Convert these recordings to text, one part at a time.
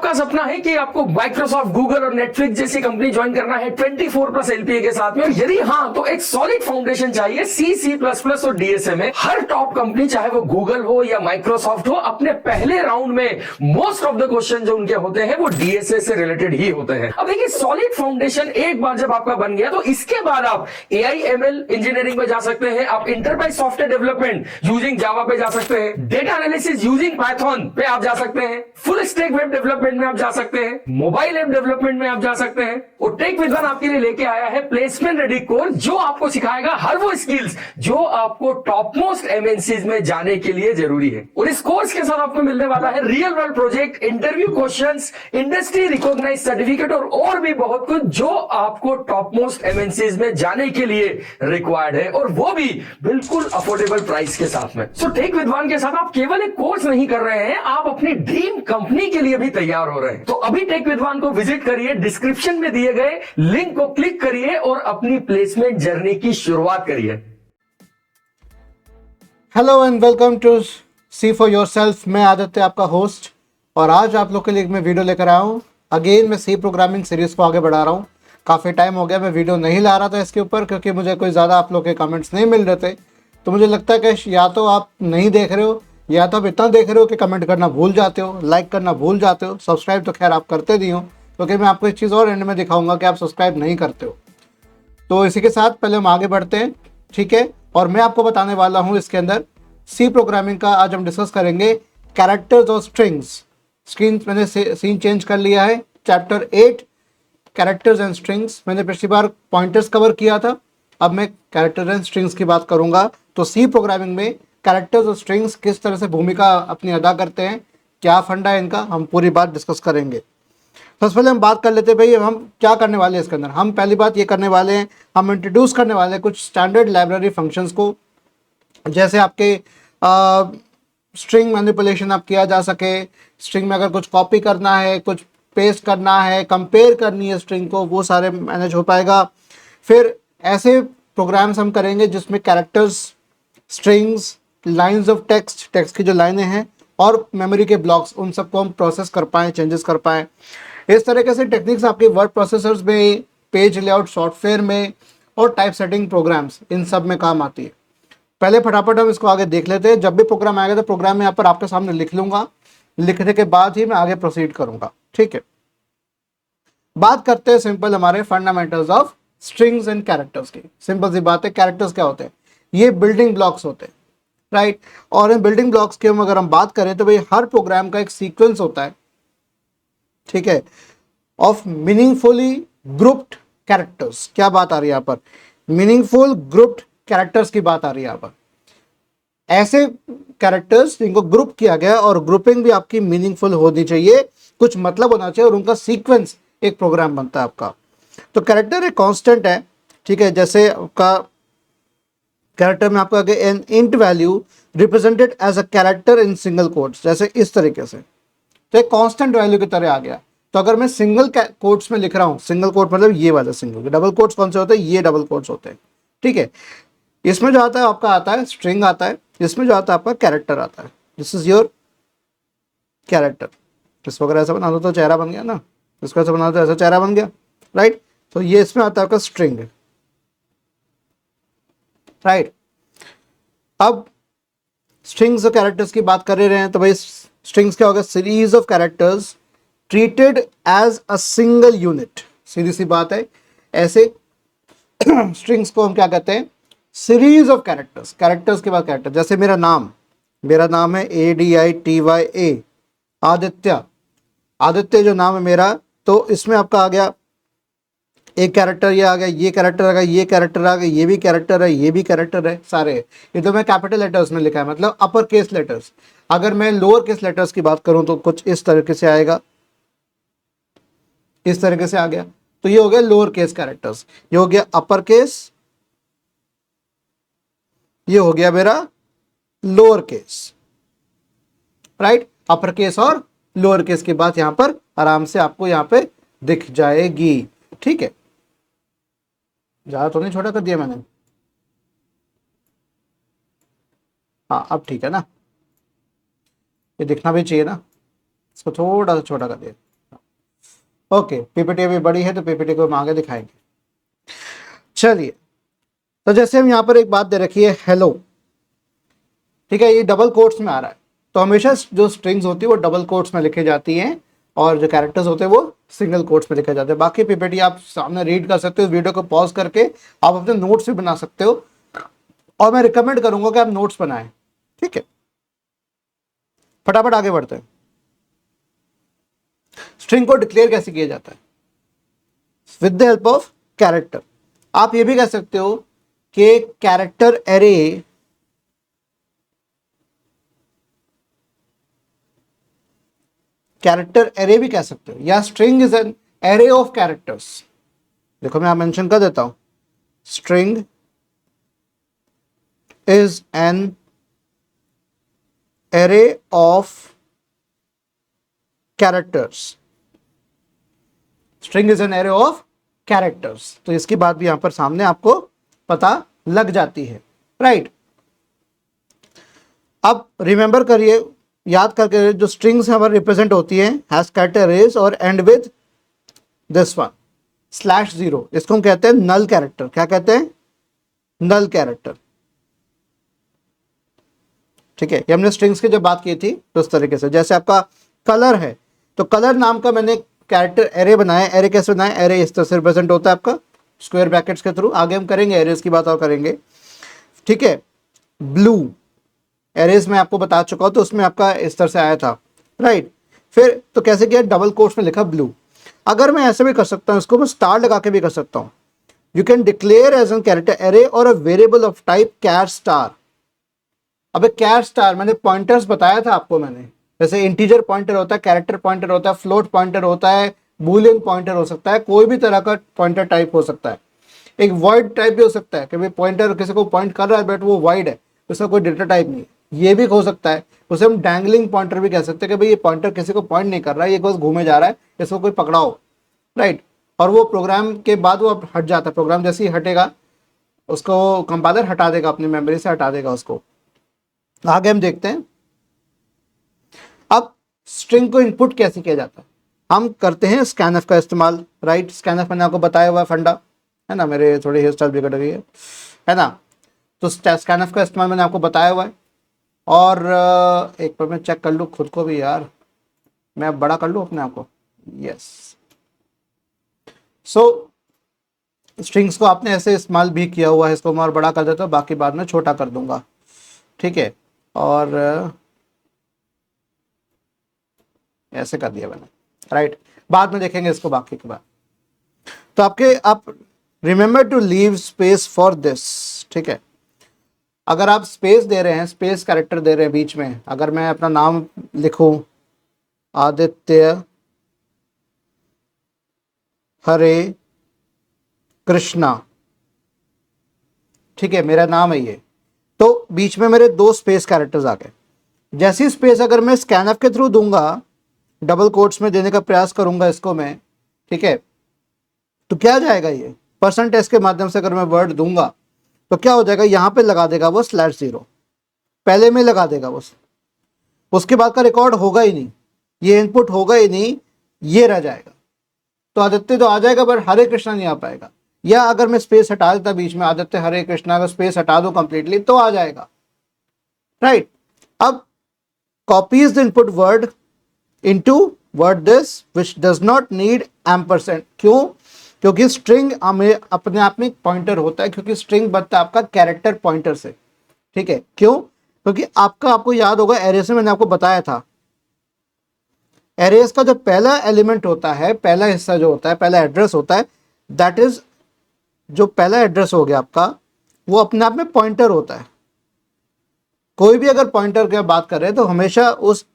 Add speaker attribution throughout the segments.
Speaker 1: आपका सपना है कि आपको माइक्रोसॉफ्ट, गूगल और नेटफ्लिक्स जैसी कंपनी ज्वाइन करना है 24+ LPA के साथ में, और यदि हाँ तो एक सॉलिड फाउंडेशन चाहिए C++ और DSA में। हर टॉप कंपनी, चाहे वो गूगल हो या माइक्रोसॉफ्ट हो, अपने पहले राउंड में मोस्ट ऑफ द क्वेश्चन जो उनके होते हैं वो DSA से रिलेटेड ही होते हैं। अब देखिए, सॉलिड फाउंडेशन एक बार जब आपका बन गया तो इसके बाद आप AI ML इंजीनियरिंग में जा सकते हैं, आप enterprise software development using Java पे जा सकते हैं, डेटा एनालिसिस यूजिंग पाइथन पे आप जा सकते हैं, फुल स्टैक वेब डेवलपमेंट में आप जा सकते हैं, मोबाइल ऐप डेवलपमेंट में आप जा सकते हैं। और टेक विद्वान आपके लिए लेके आया है प्लेसमेंट रेडी कोर्स, जो आपको सिखाएगा हर वो स्किल्स जो आपको टॉप मोस्ट MNCs में जाने के लिए जरूरी है। और इस कोर्स के साथ आपको मिलने वाला है real world project, interview questions, industry recognised certificate और भी बहुत कुछ जो आपको टॉप मोस्ट MNCs में जाने के लिए रिक्वायर्ड है, और वो भी बिल्कुल अफोर्डेबल प्राइस के साथ में। सो टेक विद्वान के साथ आप केवल एक कोर्स नहीं कर रहे हैं, आप अपनी ड्रीम कंपनी के लिए भी तैयार हो रहे हैं। तो अभी टेक विद्वान को विजिट करिए, डिस्क्रिप्शन में दिए गए लिंक को क्लिक करिए और अपनी प्लेसमेंट जर्नी की शुरुआत करिए।
Speaker 2: Hello and welcome to see for yourself. मैं आदित्य, आपका होस्ट, और आज आप लोग के लिए मैं वीडियो लेकर आया हूँ। अगेन मैं सी प्रोग्रामिंग सीरीज को आगे बढ़ा रहा हूँ। काफ़ी टाइम हो गया मैं वीडियो नहीं ला रहा था इसके ऊपर, क्योंकि मुझे कोई ज़्यादा आप लोग के कमेंट्स नहीं मिल रहे थे। तो मुझे लगता है कि या तो आप नहीं देख रहे हो, या तो आप इतना देख रहे हो कि कमेंट करना भूल जाते हो, लाइक करना भूल जाते हो। सब्सक्राइब तो खैर आप करते नहीं हो, क्योंकि मैं आपको एक चीज़ और एंड में दिखाऊंगा कि आप सब्सक्राइब नहीं करते हो। तो इसी के साथ पहले हम आगे बढ़ते हैं, ठीक है। और मैं आपको बताने वाला हूँ इसके अंदर सी प्रोग्रामिंग का। आज हम डिस्कस करेंगे कैरेक्टर्स और स्ट्रिंग्स। स्क्रीन मैंने सीन चेंज कर लिया है। Chapter 8 characters and strings. मैंने पिछली बार पॉइंटर्स कवर किया था, अब मैं कैरेक्टर्स एंड स्ट्रिंग्स की बात करूंगा। तो सी प्रोग्रामिंग में कैरेक्टर्स और स्ट्रिंग्स किस तरह से भूमिका अपनी अदा करते हैं, क्या फंडा है इनका, हम पूरी बात डिस्कस करेंगे। सबसे पहले हम बात कर लेते हैं भाई हम क्या करने वाले हैं इसके अंदर। हम पहली बात ये करने वाले हैं, हम इंट्रोड्यूस करने वाले हैं कुछ स्टैंडर्ड लाइब्रेरी फंक्शंस को, जैसे आपके स्ट्रिंग मैनिपुलेशन आप किया जा सके। स्ट्रिंग में अगर कुछ कॉपी करना है, कुछ पेस्ट करना है, कंपेयर करनी है स्ट्रिंग को, वो सारे मैनेज हो पाएगा। फिर ऐसे प्रोग्राम्स हम करेंगे जिसमें characters, strings, lines of text, text की जो लाइनें हैं, और मेमोरी के ब्लॉक्स, उन सबको हम प्रोसेस कर पाएँ, चेंजेस कर पाएँ। इस तरीके से टेक्निक्स आपके वर्ड प्रोसेसर्स में, पेज लेआउट सॉफ्टवेयर में, और टाइप सेटिंग प्रोग्राम्स, इन सब में काम आती है। पहले फटाफट हम इसको आगे देख लेते हैं। जब भी प्रोग्राम आएगा तो प्रोग्राम में यहाँ पर आपके सामने लिख लूंगा, लिखने के बाद ही मैं आगे प्रोसीड करूंगा, ठीक है। बात करते हैं सिंपल हमारे fundamentals of strings and characters की। सिंपल सी बात है, कैरेक्टर्स क्या होते हैं? ये बिल्डिंग ब्लॉक्स होते हैं, राइट। और इन बिल्डिंग ब्लॉक्स की अगर हम बात करें तो भाई हर प्रोग्राम का एक सीक्वेंस होता है, ठीक है, ऑफ मीनिंगफुली ग्रुप्ड कैरेक्टर्स। क्या बात आ रही है यहाँ पर? मीनिंगफुल ग्रुप्ड कैरेक्टर्स की बात आ रही है यहाँ पर। ऐसे कैरेक्टर्स जिनको ग्रुप किया गया, और ग्रुपिंग भी आपकी मीनिंगफुल होनी चाहिए, कुछ मतलब होना चाहिए, और उनका सीक्वेंस एक प्रोग्राम बनता है आपका। तो कैरेक्टर एक कांस्टेंट है, ठीक है। जैसे आपका कैरेक्टर में आपको आगे an int value represented as a character in single quotes, जैसे इस तरीके से, तो एक कांस्टेंट वैल्यू की तरह आ गया। तो अगर मैं सिंगल कोट्स में लिख रहा हूं, सिंगल कोट मतलब ये वाला सिंगल, डबल कोट्स कौन से होते हैं? ये डबल कोट्स होते हैं, ठीक है। इसमें जो आता है आपका आता है स्ट्रिंग आता है, इसमें जो आता है आपका कैरेक्टर आता है। This is your character. इसको अगर ऐसा बना दो तो चेहरा बन गया ना, इसको ऐसा बना दो तो ऐसा चेहरा बन गया, राइट। तो ये इसमें आता है आपका स्ट्रिंग, राइट। अब स्ट्रिंग्स और कैरेक्टर्स की बात कर रहे हैं, तो भाई स्ट्रिंग्स क्या होगा? Series of characters treated as a single unit. सीधी सी बात है, ऐसे स्ट्रिंग्स को हम क्या कहते हैं? Series of characters. कैरेक्टर्स के बाद कैरेक्टर, जैसे मेरा नाम है ADITYA, आदित्य। आदित्य जो नाम है मेरा, तो इसमें आपका आ गया एक कैरेक्टर, ये आ गया, ये कैरेक्टर आ गया, ये कैरेक्टर आ गया, ये भी कैरेक्टर है, ये भी कैरेक्टर है, सारे। ये तो मैं कैपिटल लेटर्स में लिखा है, मतलब अपर केस लेटर्स। अगर मैं लोअर केस लेटर्स की बात करूं तो कुछ इस तरीके से आएगा, इस तरीके से आ गया। तो ये हो गया लोअर केस कैरेक्टर्स, ये हो गया अपर केस, ये हो गया मेरा lower case, right. Upper case और लोअर केस की बात यहां पर आराम से आपको यहां पे दिख जाएगी, ठीक है। ज्यादा तो नहीं छोटा कर दिया मैंने? हाँ, अब ठीक है ना, ये दिखना भी चाहिए ना। इसको थोड़ा सा छोटा कर दिया, ओके, पीपीटी अभी बड़ी है तो पीपीटी को हम आगे दिखाएंगे। चलिए, तो जैसे हम यहाँ पर एक बात दे रखी है हेलो, ठीक है, ये डबल कोट्स में आ रहा है, तो हमेशा जो स्ट्रिंग्स होती है वो डबल कोट्स में लिखी जाती हैं और जो कैरेक्टर्स होते हैं वो सिंगल कोट्स में लिखे जाते हैं। बाकी पीपीटी आप सामने रीड कर सकते हो, वीडियो को पॉज करके आप अपने नोट्स भी बना सकते हो, और मैं रिकमेंड करूंगा कि आप नोट्स बनाएं। ठीक है, फटाफट आगे बढ़ते हैं। स्ट्रिंग को डिक्लेयर कैसे किया जाता है? With the help of character. आप ये भी कह सकते हो कि कैरेक्टर एरे भी कह सकते हो, या string is an array of characters. देखो मैं यहां मेंशन कर देता हूं, string is an array of characters. String is an array of characters, तो इसकी बात भी यहां पर सामने आपको पता लग जाती है, राइट। अब रिमेंबर करिए, याद करके, जो स्ट्रिंग्स हमारे रिप्रेजेंट होती है हैज कैरेक्टर एरेज और एंड विद दिस वन /0, इसको हम कहते हैं नल कैरेक्टर। क्या कहते हैं? Null character. ठीक है, ये हमने स्ट्रिंग्स की जब बात की थी तो इस तरीके से, जैसे आपका कलर है तो कलर नाम का मैंने कैरेक्टर एरे बनाया। एरे कैसे बनाया? एरे इस तरह से रिप्रेजेंट होता है आपका स्क्वायर ब्रैकेट्स के थ्रू। आगे हम करेंगे एरेज की बात और करेंगे। ठीक है, ब्लू एरेज में आपको बता चुका हूं, तो उसमें आपका इस तरह से आया था, राइट। फिर तो कैसे किया? डबल कोट्स में लिखा ब्लू। अगर मैं ऐसे भी कर सकता हूं, इसको मैं स्टार लगा के भी कर सकता हूं। You can declare as an character array और a variable of type char star. अब कैर स्टार मैंने पॉइंटर्स बताया था आपको मैंने, जैसे इंटीजर पॉइंटर होता है, कैरेक्टर पॉइंटर होता है, फ्लोट पॉइंटर होता है, बूलियन पॉइंटर हो सकता है, कोई भी तरह का पॉइंटर टाइप हो सकता है। एक वॉइड टाइप भी हो सकता है कि भाई पॉइंटर किसी को पॉइंट कर रहा है बट वो वॉइड है, उसका कोई डेटा टाइप नहीं है, ये भी हो सकता है। उसे हम डैंगलिंग पॉइंटर भी कह सकते हैं कि भाई ये पॉइंटर किसी को पॉइंट नहीं कर रहा है, ये बस घूमे जा रहा है, इसको कोई पकड़ाओ, राइट। और वो प्रोग्राम के बाद वो हट जाता है, प्रोग्राम जैसे ही हटेगा उसको कंपाइलर हटा देगा, अपनी मेमोरी से हटा देगा उसको। आगे हम देखते हैं अब स्ट्रिंग को इनपुट कैसे किया जाता है। हम करते हैं स्कैनफ का इस्तेमाल, राइट। स्कैनफ मैंने आपको बताया हुआ है, फंडा है ना, मेरे थोड़ी हेयर स्टाइल बिगड़ गई है ना, तो स्कैनफ का इस्तेमाल मैंने आपको बताया हुआ है। और एक बार मैं चेक कर लूँ खुद को भी यार, मैं बड़ा कर लूँ अपने आप को, यस। सो स्ट्रिंग्स को आपने ऐसे इस्तेमाल भी किया हुआ है, इसको मैं और बड़ा कर देता हूँ, बाकी बाद में छोटा कर दूंगा, ठीक है। और ऐसे कर दिया मैंने, राइट। बाद में देखेंगे इसको बाकी के बाद। तो आप remember to leave space for this, ठीक है। अगर आप स्पेस दे रहे हैं, स्पेस कैरेक्टर दे रहे हैं बीच में, अगर मैं अपना नाम लिखूं आदित्य हरे कृष्णा, ठीक है, मेरा नाम है ये, तो बीच में मेरे 2 स्पेस कैरेक्टर्स आ गए। जैसी स्पेस अगर मैं स्कैनफ के थ्रू दूंगा, डबल कोट्स में देने का प्रयास करूंगा इसको मैं, ठीक है, तो क्या जाएगा ये %s के माध्यम से अगर मैं वर्ड दूंगा तो क्या हो जाएगा, यहां पे लगा देगा वो /0, पहले में लगा देगा वो, उसके बाद का रिकॉर्ड होगा ही नहीं, ये इनपुट होगा ही नहीं, ये रह जाएगा। तो आदित्य तो आ जाएगा पर हरे कृष्णा नहीं आ पाएगा। या अगर मैं स्पेस हटा देता बीच में, आदित्य हरे कृष्णा, अगर स्पेस हटा दो कंप्लीटली तो आ जाएगा, राइट। अब copies the input word into word this which does not need ampersand. क्यों? क्योंकि स्ट्रिंग अपने आप में एक पॉइंटर होता है, क्योंकि स्ट्रिंग बनता है आपका कैरेक्टर पॉइंटर से, ठीक है। क्यों? क्योंकि आपको याद होगा एरे से मैंने आपको बताया था, एरेस का जो पहला एलिमेंट होता है, पहला हिस्सा जो होता है, पहला एड्रेस होता है, दैट इज जो पहला एड्रेस हो गया आपका, वो अपने आप में पॉइंटर होता है। कोई भी अगर पॉइंटर की बात कर रहे हैं तो हमेशा उस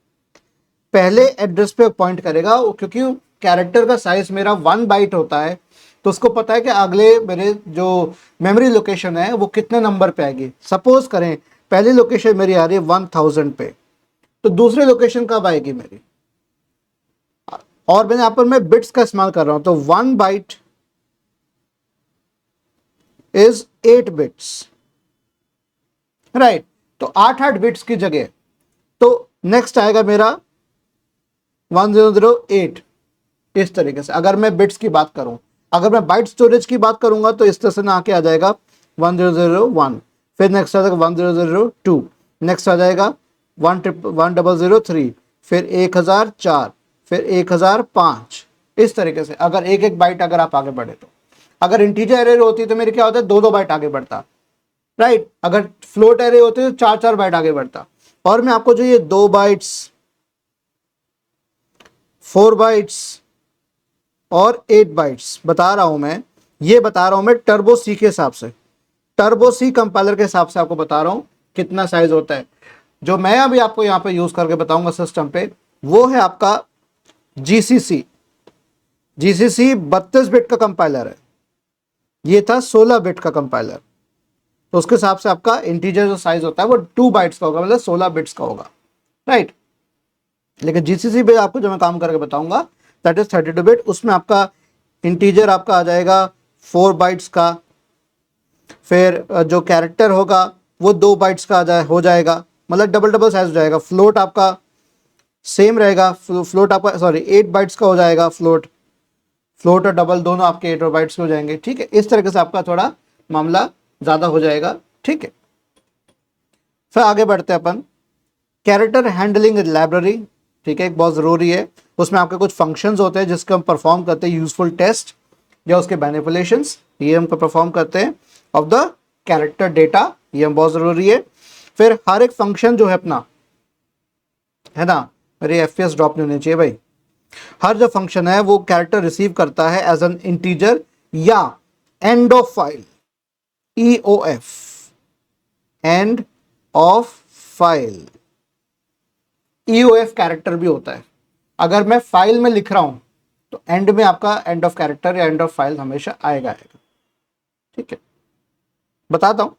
Speaker 2: पहले एड्रेस पे पॉइंट करेगा, क्योंकि कैरेक्टर का साइज मेरा 1 बाइट होता है, तो उसको पता है कि अगले मेरे जो मेमोरी लोकेशन है वो कितने नंबर पे आएगी। सपोज करें पहली लोकेशन मेरी आ रही है 1000 पे, तो दूसरी लोकेशन कब आएगी मेरी, और मैंने यहां पर मैं बिट्स का इस्तेमाल कर रहा हूं, तो 1 बाइट इज 8 बिट्स, राइट। तो 8 बिट्स की जगह तो नेक्स्ट आएगा मेरा 1008, इस तरीके से। अगर मैं बिट्स की बात करूं, अगर मैं बाइट स्टोरेज की बात करूंगा तो इस तरह से ना आके आ जाएगा 1001, फिर नेक्स्ट आ जाएगा 1002, नेक्स्ट आ जाएगा 1003, फिर 1004, फिर 1005, इस तरीके से। अगर एक एक बाइट अगर आप आगे बढ़े तो, अगर इंटीजर एरे होती तो मेरे क्या होता है, 2-2 बाइट आगे बढ़ता, राइट। अगर फ्लोट एरे होते तो 4-4 बाइट आगे बढ़ता। और मैं आपको जो ये 2 बाइट्स, 4 बाइट्स और 8 बाइट्स बता रहा हूं मैं, ये बता रहा हूं मैं टर्बो सी के हिसाब से, टर्बो सी कंपाइलर के हिसाब से आपको बता रहा हूं कितना साइज होता है। जो मैं अभी आपको यहां पे यूज करके बताऊंगा सिस्टम पे, वो है आपका जीसीसी। जीसीसी 32 बिट का कंपाइलर है, ये था 16 बिट का कंपाइलर। तो उसके हिसाब से आपका इंटीजर जो साइज होता है वो 2 बाइट्स का होगा, मतलब 16 बिट्स का होगा, राइट। लेकिन जीसीसी पे आपको जो मैं काम करके बताऊंगा दैट इज 32 बिट, उसमें आपका इंटीजर आपका आ जाएगा 4 बाइट्स का, फिर जो कैरेक्टर होगा वो 2 बाइट्स का हो जाएगा, मतलब डबल डबल साइज हो जाएगा। फ्लोट आपका सेम रहेगा, फ्लोट आपका 8 बाइट्स का हो जाएगा, फ्लोट और डबल दोनों आपके 8 बाइट्स के हो जाएंगे, ठीक है। इस तरीके से आपका थोड़ा मामला ज्यादा हो जाएगा, ठीक है। फिर आगे बढ़ते हैं अपन, कैरेक्टर हैंडलिंग लाइब्रेरी, ठीक है, एक बहुत जरूरी है। उसमें आपके कुछ फंक्शंस होते हैं जिसको हम परफॉर्म करते हैं, यूजफुल टेस्ट या उसके मैनिपुलेशंस, ये हम परफॉर्म करते हैं ऑफ द कैरेक्टर डेटा, ये हम बहुत जरूरी है। फिर हर एक फंक्शन जो है अपना, है ना, मेरी एफपीएस ड्रॉप नहीं होनी चाहिए भाई, हर जो फंक्शन है वो कैरेक्टर रिसीव करता है एज एन इंटीजर या end of file, EOF, end of file. EOF character भी होता है। अगर मैं फाइल में लिख रहा हूं तो एंड में आपका एंड ऑफ कैरेक्टर या एंड ऑफ फाइल हमेशा आएगा, ठीक है, बताता हूं।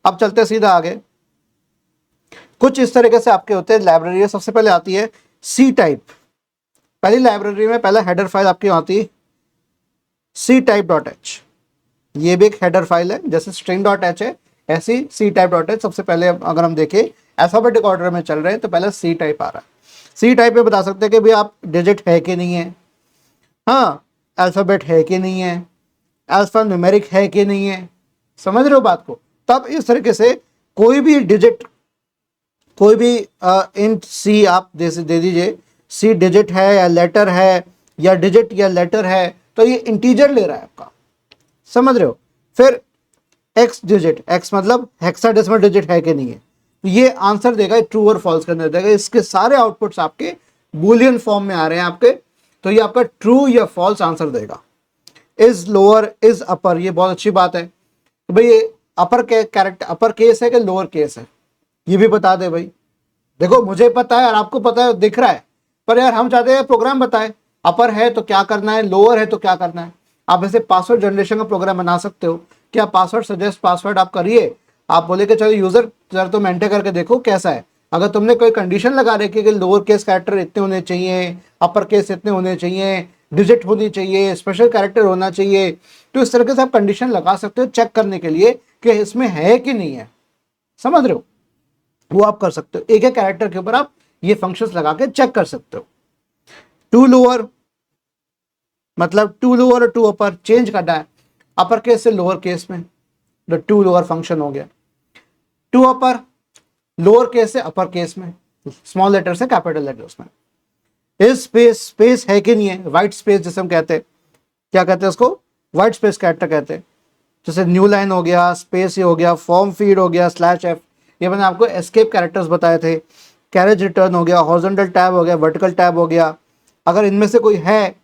Speaker 2: अब चलते सीधा आगे, कुछ इस तरीके से आपके होते हैं लाइब्रेरी। सबसे पहले आती है सी टाइप, पहली लाइब्रेरी में पहला हेडर फाइल आपकी आती है सी टाइप डॉट एच, ये भी एक हेडर फाइल है, जैसे स्ट्रिंग डॉट एच है ऐसी सी टाइप डॉट एच। सबसे पहले अगर हम देखें अल्फाबेटिक ऑर्डर में चल रहे हैं तो पहले सी टाइप आ रहा है। सी टाइप में बता सकते हैं कि भाई आप डिजिट है कि नहीं है, हाँ अल्फाबेट है कि नहीं है, अल्फा न्यूमेरिक है कि नहीं है, समझ रहे हो बात को। तब इस तरीके से कोई भी डिजिट, कोई भी इंट सी आप दे दीजिए, सी डिजिट है या लेटर है, या डिजिट या लेटर है, तो ये इंटीजर ले रहा है आपका, समझ रहे हो। फिर एक्स डिजिट, एक्स मतलब हेक्साडेसिमल डिजिट है कि नहीं है, तो ये आंसर देगा, ट्रू और फॉल्स के अंदर देगा। इसके सारे आउटपुट्स आपके बूलियन फॉर्म में आ रहे हैं आपके, तो ये आपका ट्रू या फॉल्स आंसर देगा। इज लोअर इज अपर, ये बहुत अच्छी बात है तो भाई ये अपर कैरेक्टर अपर केस है कि लोअर केस है, ये भी बता दे भाई। देखो मुझे पता है और आपको पता है, दिख रहा है, पर यार हम चाहते हैं प्रोग्राम बताए, अपर है तो क्या करना है, लोअर है तो क्या करना है। आप ऐसे पासवर्ड जनरेशन का प्रोग्राम बना सकते हो, क्या पासवर्ड सजेस्ट पासवर्ड आप करिए, आप बोले कि चलो यूजर जरा तुम एंटर करके देखो कैसा है। अगर तुमने कोई कंडीशन लगा रखी है कि लोअर केस कैरेक्टर इतने होने चाहिए, अपर केस इतने होने चाहिए, डिजिट होनी चाहिए, स्पेशल कैरेक्टर होना चाहिए, तो इस तरीके से आप कंडीशन लगा सकते हो चेक करने के लिए कि इसमें है कि नहीं है, समझ रहे हो, वो आप कर सकते हो। एक एक कैरेक्टर के ऊपर आप ये फंक्शंस लगा के चेक कर सकते हो। टू लोअर मतलब टू लोअर और टू अपर चेंज करना है, अपर केस से लोअर केस में, तो टू लोअर फंक्शन हो गया। टू अपर लोअर केस से अपर केस में, स्मॉल लेटर से कैपिटल लेटर्स में। इस स्पेस, स्पेस है कि नहीं है, व्हाइट स्पेस जिसे हम कहते हैं, क्या कहते हैं उसको, व्हाइट स्पेस कैरेक्टर कहते हैं। जैसे न्यू लाइन हो गया, स्पेस ये हो गया, फॉर्म फीड हो गया, /f, ये मैंने आपको एस्केप कैरेक्टर्स बताए थे। कैरेज रिटर्न हो गया, हॉरिजॉन्टल टैब हो गया, वर्टिकल टैब हो गया। अगर इनमें से कोई है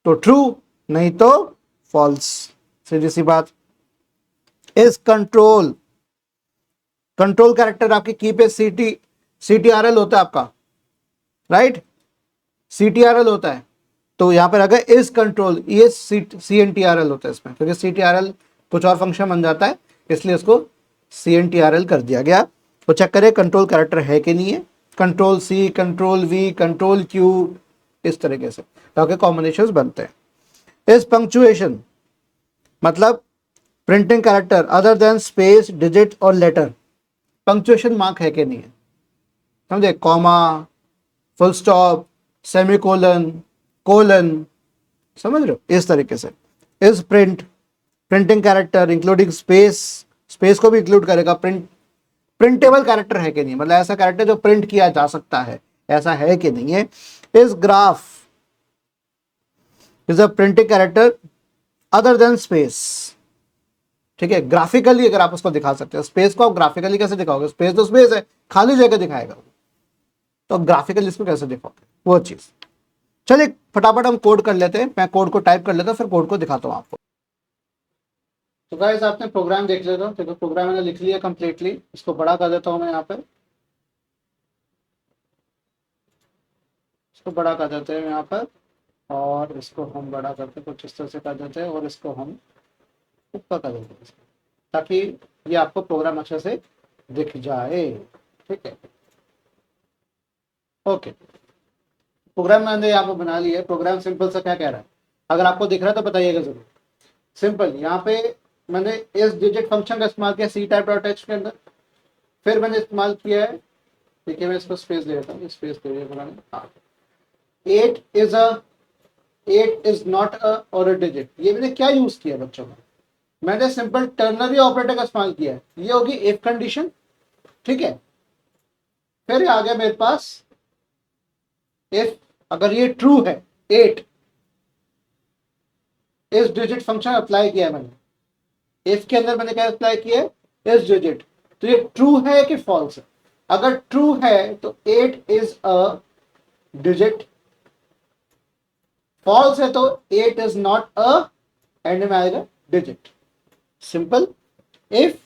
Speaker 2: तो ट्रू, नहीं तो फॉल्स, सीधी सी बात। इस कंट्रोल, कंट्रोल कैरेक्टर आपकी की पे CTRL होता है आपका, राइट, CTRL होता है। तो यहां पर अगर इस कंट्रोल, ये CNTRL होता है इसमें, क्योंकि CTRL कुछ और फंक्शन बन जाता है, इसलिए उसको CNTRL कर दिया गया। तो चेक करें कंट्रोल कैरेक्टर है कि नहीं है, control C, control V, control Q, इस तरीके से ताकि कॉम्बिनेशंस बनते हैं। इस पंक्चुएशन मतलब printing character other than space, digit और लेटर, पंक्चुएशन मार्क है कि नहीं है, समझे, comma, full stop, semicolon, colon, समझ रहे हो, इस तरीके से। Is print, printing character including space, space को भी इंक्लूड करेगा। प्रिंटेबल कैरेक्टर है कि नहीं, मतलब ऐसा कैरेक्टर जो प्रिंट किया जा सकता है, ऐसा है कि नहीं है। Is graph, is a printing character other than space, ठीक है। ग्राफिकली अगर आप उसको दिखा सकते हो, स्पेस को आप ग्राफिकली कैसे दिखाओगे, स्पेस तो स्पेस है, खाली जगह दिखाएगा, तो ग्राफिकली इसको कैसे दिखाओगे, वो चीज। चलिए फटाफट हम कोड कर लेते हैं, मैं कोड को टाइप कर लेता हूँ, फिर कोड को दिखाता हूँ आपको। तो गाइस आपने प्रोग्राम देख लिया था, देखो प्रोग्राम मैंने लिख लिया कंप्लीटली। इसको बड़ा कर देता हूँ मैं यहाँ पे, इसको बड़ा कर देते हैं यहाँ पर, और इसको हम बड़ा करके कुछ इस तरह से कर देते हैं, और इसको हम ऊपर कर देते हैं, ताकि ये आपको प्रोग्राम अच्छे से दिख जाए, ठीक है। ओके, प्रोग्राम मैंने यहाँ पे बना लिया है। प्रोग्राम सिंपल सा क्या कह रहा है, अगर आपको दिख रहा है तो बताइएगा जरूर। सिंपल, यहाँ पे मैंने इस डिजिट फंक्शन का इस्तेमाल किया सी टाइप डॉट एच के अंदर, फिर मैंने इस्तेमाल किया है, ठीक है, मैं इसको स्पेस दे देता हूँ, स्पेस दे दिया मैंने। हाँ, 8 इज नॉट अ और अ डिजिट, ये मैंने क्या यूज किया बच्चों में, मैंने सिंपल टर्नरी ऑपरेटर का इस्तेमाल किया है। ये होगी इफ कंडीशन, ठीक है। फिर आ गया मेरे पास इफ, अगर ये ट्रू है, 8 इस डिजिट फंक्शन अप्लाई किया है मैंने, इफ के अंदर मैंने क्या अप्लाई किया है, इस डिजिट, तो ये ट्रू है कि फॉल्स है। अगर ट्रू है तो 8 इज अ डिजिट, फॉल्स है तो 8 इज नॉट अ, एंड में आएगा digit. Simple, if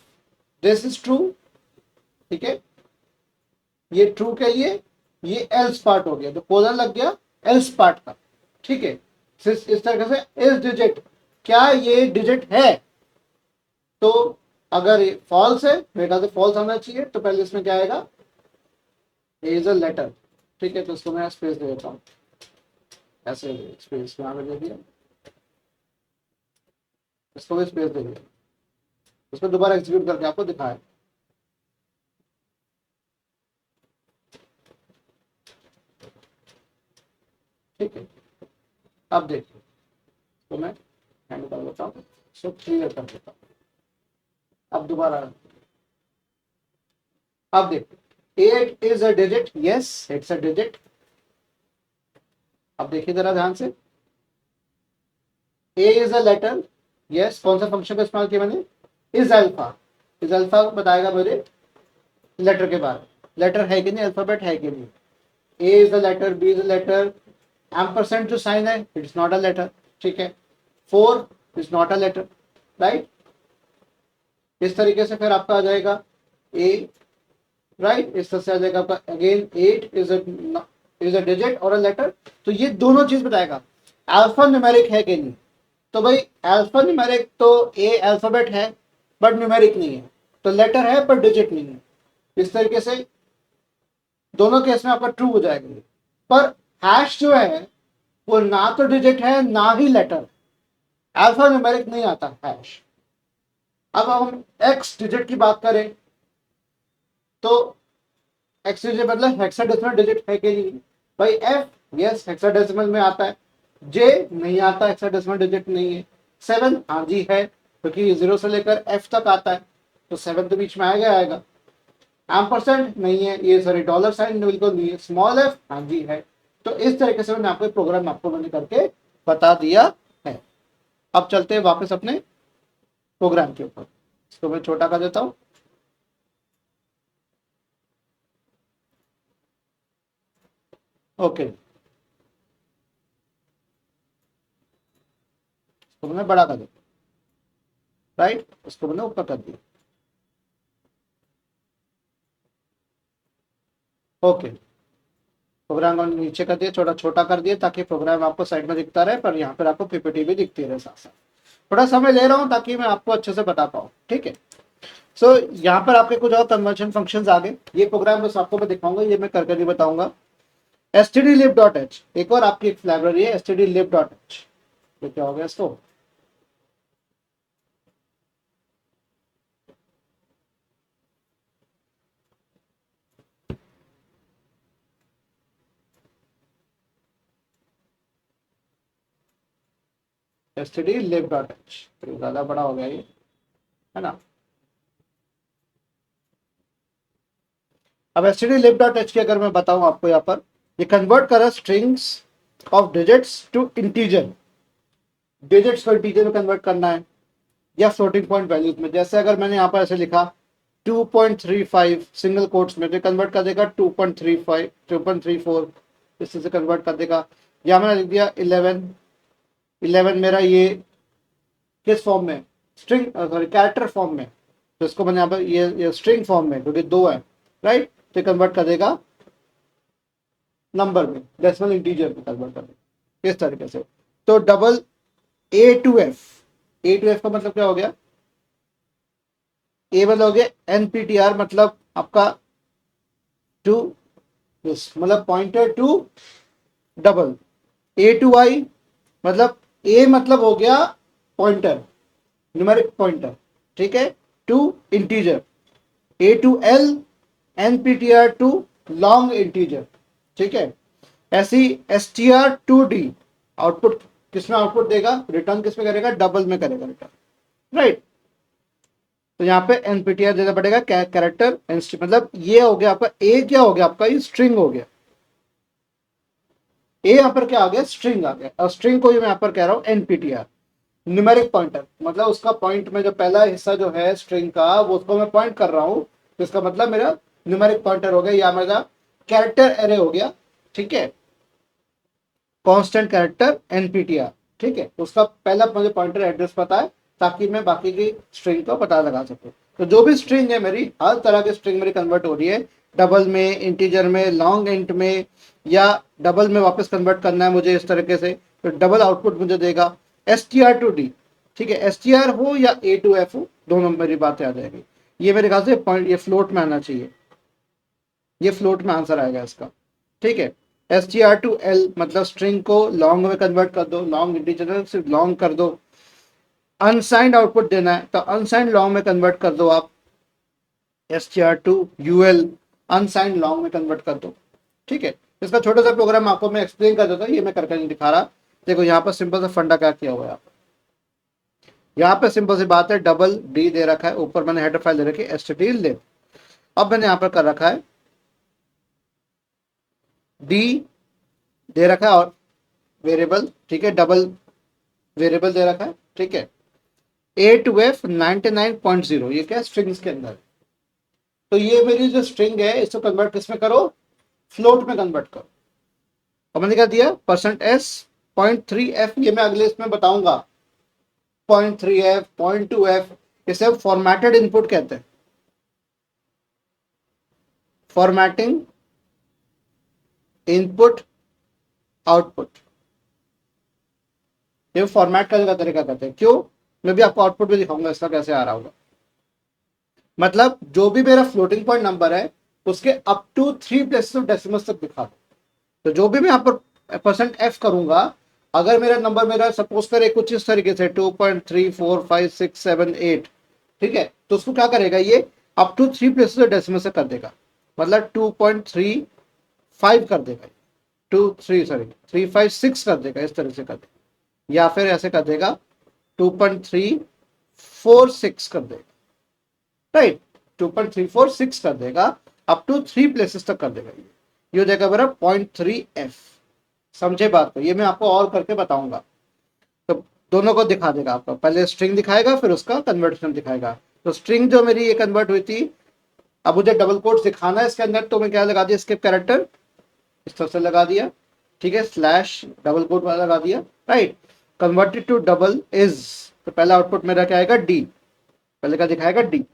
Speaker 2: this is true, ठीक है, ये ट्रू के लिए ये एल्स पार्ट हो गया, तो कोलन लग गया एल्स पार्ट का, ठीक है। इस तरह से इस डिजिट, क्या ये डिजिट है, तो अगर ये फॉल्स है, मेरे ख्याल से फॉल्स आना चाहिए, तो पहले इसमें क्या आएगा, इज अ लेटर, ठीक है। तो इसको मैं स्पेस दे देता हूँ, ऐसे स्पेस यहाँ पे दे दिया, इसको भी स्पेस दे दिया, इसको दोबारा एग्जीक्यूट करके आपको दिखाया, ठीक है। अब देखिए, तो मैं हैंड कर लेता हूँ, इसको क्लियर कर देता हूँ। अब दोबारा, अब देखिए, 8 is a digit, yes it's a digit. अब देखिए जरा ध्यान से, ए इज अ लेटर, यस, कौन सा फंक्शन का इस्तेमाल किया मैंने, इज अल्फा, इज अल्फा बताएगा मुझे लेटर के बारे में, लेटर है कि नहीं, अल्फाबेट है कि नहीं। A is a letter, B is a letter, ampersand जो साइन है इट्स नॉट अ लेटर, ठीक है। 4 is not a letter, right. इस तरीके से फिर आपका आ जाएगा ए, राइट, इस तरह से आ जाएगा आपका अगेन 8 इज अ डिजिट और अ लेटर। तो ये दोनों चीज बताएगा अल्फा न्यूमेरिक है कि नहीं। तो भाई अल्फा न्यूमेरिक तो ए अल्फाबेट है बट न्यूमेरिक नहीं है, तो लेटर है पर डिजिट नहीं है। इस तरीके से दोनों केस में आपका ट्रू हो जाएगा ये। पर हैश जो है वो ना तो डिजिट है ना ही लेटर, अल्फा न्यूमेरिक नहीं आता हैश। अब हम एक्स डिजिट की बात करें तो एक्स डिजिट मतलब हेक्साडेसिमल डिजिट है कि नहीं, भाई एफ यस हेक्साडेसिमल में आता है, जे नहीं आता, हेक्साडेसिमल डिजिट नहीं है। 7 हाँ जी है, क्योंकि तो 0 से लेकर एफ तक आता है, तो 7 तो बीच में आएगा आएगा। एम्परसेंड नहीं है, ये सॉरी डॉलर साइन बिल्कुल नहीं है। स्मॉल एफ हाँ जी है। तो इस तरीके से मैंने आपको प्रोग्राम आपको मैंने करके बता दिया है। अब चलते हैं वापस अपने प्रोग्राम के ऊपर, इसको मैं छोटा कर देता हूँ। ओके, इसको मैंने बड़ा कर दिया, राइट, इसको मैंने ऊपर कर दिया। ओके, प्रोग्राम को नीचे कर दिया, छोटा छोटा कर दिया, ताकि प्रोग्राम आपको साइड में दिखता रहे, पर यहाँ पर आपको पीपीटी भी दिखती रहे साथ साथ। थोड़ा समय ले रहा हूँ ताकि मैं आपको अच्छे से बता पाऊँ, ठीक है। सो यहाँ पर आपके कुछ और कन्वर्जन फंक्शंस आ गए। ये प्रोग्राम बस आपको मैं दिखाऊंगा, ये मैं करके नहीं बताऊंगा। stdlib.h एक और आपकी एक लाइब्रेरी है, stdlib.h। तो क्या हो गया इसको, stdlib.h, तो ज्यादा बड़ा हो गया ये, है ना। अब stdlib.h की अगर मैं बताऊं आपको, यहाँ पर ये कन्वर्ट कर रहा strings of digits to integer, digits को इंटीजर में कन्वर्ट करना है या फ्लोटिंग पॉइंट वैल्यूज में। जैसे अगर मैंने यहाँ पर ऐसे लिखा 2.35 सिंगल कोट्स में, तो कन्वर्ट कर देगा 2.35, 2.34, इससे से कन्वर्ट कर देगा। या मैंने लिख दिया 11 मेरा ये किस फॉर्म में, स्ट्रिंग सॉरी कैरेक्टर फॉर्म में, तो इसको मैंने यहाँ पर ये स्ट्रिंग फॉर्म में, क्योंकि 2 है, राइट, तो कन्वर्ट कर देगा नंबर में, डेसिमल इंटीजर में कन्वर्ट कर देगा इस तरीके से। तो डबल A2F का मतलब क्या हो गया, ए मतलब हो गया NPTR, मतलब आपका टू, मतलब पॉइंटर टू डबल। A2I मतलब ए मतलब हो गया पॉइंटर, न्यूमेरिक पॉइंटर, ठीक है, to integer. A2L NPTR to long integer, ठीक है। ऐसी STR2D आउटपुट किसमें आउटपुट देगा, रिटर्न किसमें करेगा, डबल में करेगा रिटर्न, राइट। तो यहाँ पे NPTR देना पड़ेगा कैरेक्टर, मतलब ये हो गया आपका ए, क्या हो गया आपका, ये स्ट्रिंग हो गया, ए यहाँ पर क्या आ गया, स्ट्रिंग आ गया। और स्ट्रिंग को मैं यहाँ पर कह रहा हूँ NPTR, न्यूमेरिक पॉइंटर, मतलब उसका पॉइंट में जो पहला हिस्सा जो है स्ट्रिंग का, वो उसको मैं पॉइंट कर रहा हूँ, तो इसका मतलब मेरा न्यूमेरिक पॉइंटर हो गया, या मेरा कैरेक्टर एरे हो गया, ठीक है, कांस्टेंट कैरेक्टर NPTR, ठीक है। उसका पहला मुझे पॉइंटर एड्रेस पता है, ताकि मैं बाकी की स्ट्रिंग को पता लगा सकूं। तो जो भी स्ट्रिंग है मेरी, हर तरह की स्ट्रिंग मेरी कन्वर्ट हो रही है, डबल में, इंटीजर में, लॉन्ग इंट में, या डबल में वापस कन्वर्ट करना है मुझे इस तरीके से, तो डबल आउटपुट मुझे देगा STR2D, ठीक है। STR हो या A2F हो, दोनों मेरी बात याद आएगी। ये मेरे ख्याल से पॉइंट, ये फ्लोट में आना चाहिए, ये फ्लोट में आंसर आएगा इसका, ठीक है। STR2L मतलब स्ट्रिंग को लॉन्ग में कन्वर्ट कर दो, लॉन्ग इंटीजर सिर्फ लॉन्ग कर दो। अनसाइंड आउटपुट देना है तो अनसाइंड लॉन्ग में कन्वर्ट कर दो आप, STR2UL अनसाइंड लॉन्ग में कन्वर्ट कर दो, ठीक है। इसका छोटा सा प्रोग्राम आपको मैं एक्सप्लेन कर देता हूँ, ये मैं करके नहीं दिखा रहा। देखो यहाँ पर सिंपल सा फंडा क्या किया हुआ है, यहाँ पे सिंपल सी बात है, डबल डी दे रखा है, ऊपर मैंने हेडर फाइल दे रखी है stdlib। अब मैंने यहाँ पर कर रखा है डी दे रखा है और वेरिएबल, ठीक है, डबल वेरिएबल दे रखा है, ठीक है। A2F 99.0 ये क्या स्ट्रिंग्स के अंदर, तो ये मेरी जो स्ट्रिंग है इसको कन्वर्ट किसमें करो, फ्लोट में कन्वर्ट करो। और मैंने क्या दिया %s 0.3f, ये मैं अगले इसमें बताऊंगा, 0.3f 0.2f, इसे फॉर्मेटेड इनपुट कहते हैं, फॉर्मेटिंग इनपुट आउटपुट, ये फॉर्मेट करने का तरीका कहते हैं। क्यों, मैं भी आपको आउटपुट भी दिखाऊंगा इसका कैसे आ रहा होगा। मतलब जो भी मेरा फ्लोटिंग पॉइंट नंबर है उसके up to 3 places of decimals तक दिखा दो। तो जो भी मैं यहाँ पर %f करूंगा, अगर मेरा नंबर मेरा सपोज करे कुछ इस तरीके से 2.34567 8, ठीक है, तो उसको क्या करेगा, ये up to 3 places of decimal से कर देगा, मतलब 2.35 कर देगा, 356 कर देगा, इस तरह से कर देगा, या फिर ऐसे कर देगा 2.346 कर देगा, राइट, 2.346 कर देगा, अप टू 3 प्लेसेस तक कर देगा। ये हो जाएगा मेरा 0.3f। समझे बात को, ये मैं आपको और करके बताऊंगा। तो दोनों को दिखा देगा आपको, पहले स्ट्रिंग दिखाएगा फिर उसका कन्वर्टेशन दिखाएगा। तो स्ट्रिंग जो मेरी ये कन्वर्ट हुई थी, अब मुझे डबल कोट्स दिखाना है इसके अंदर, तो मैं क्या लगा दिया, स्किप कैरेक्टर इस तरह से लगा दिया, ठीक है, स्लैश डबल कोट वाला लगा दिया, right. Converted to double is, तो पहला आउटपुट मेरा क्या आएगा, डी, पहले का दिखाएगा डी,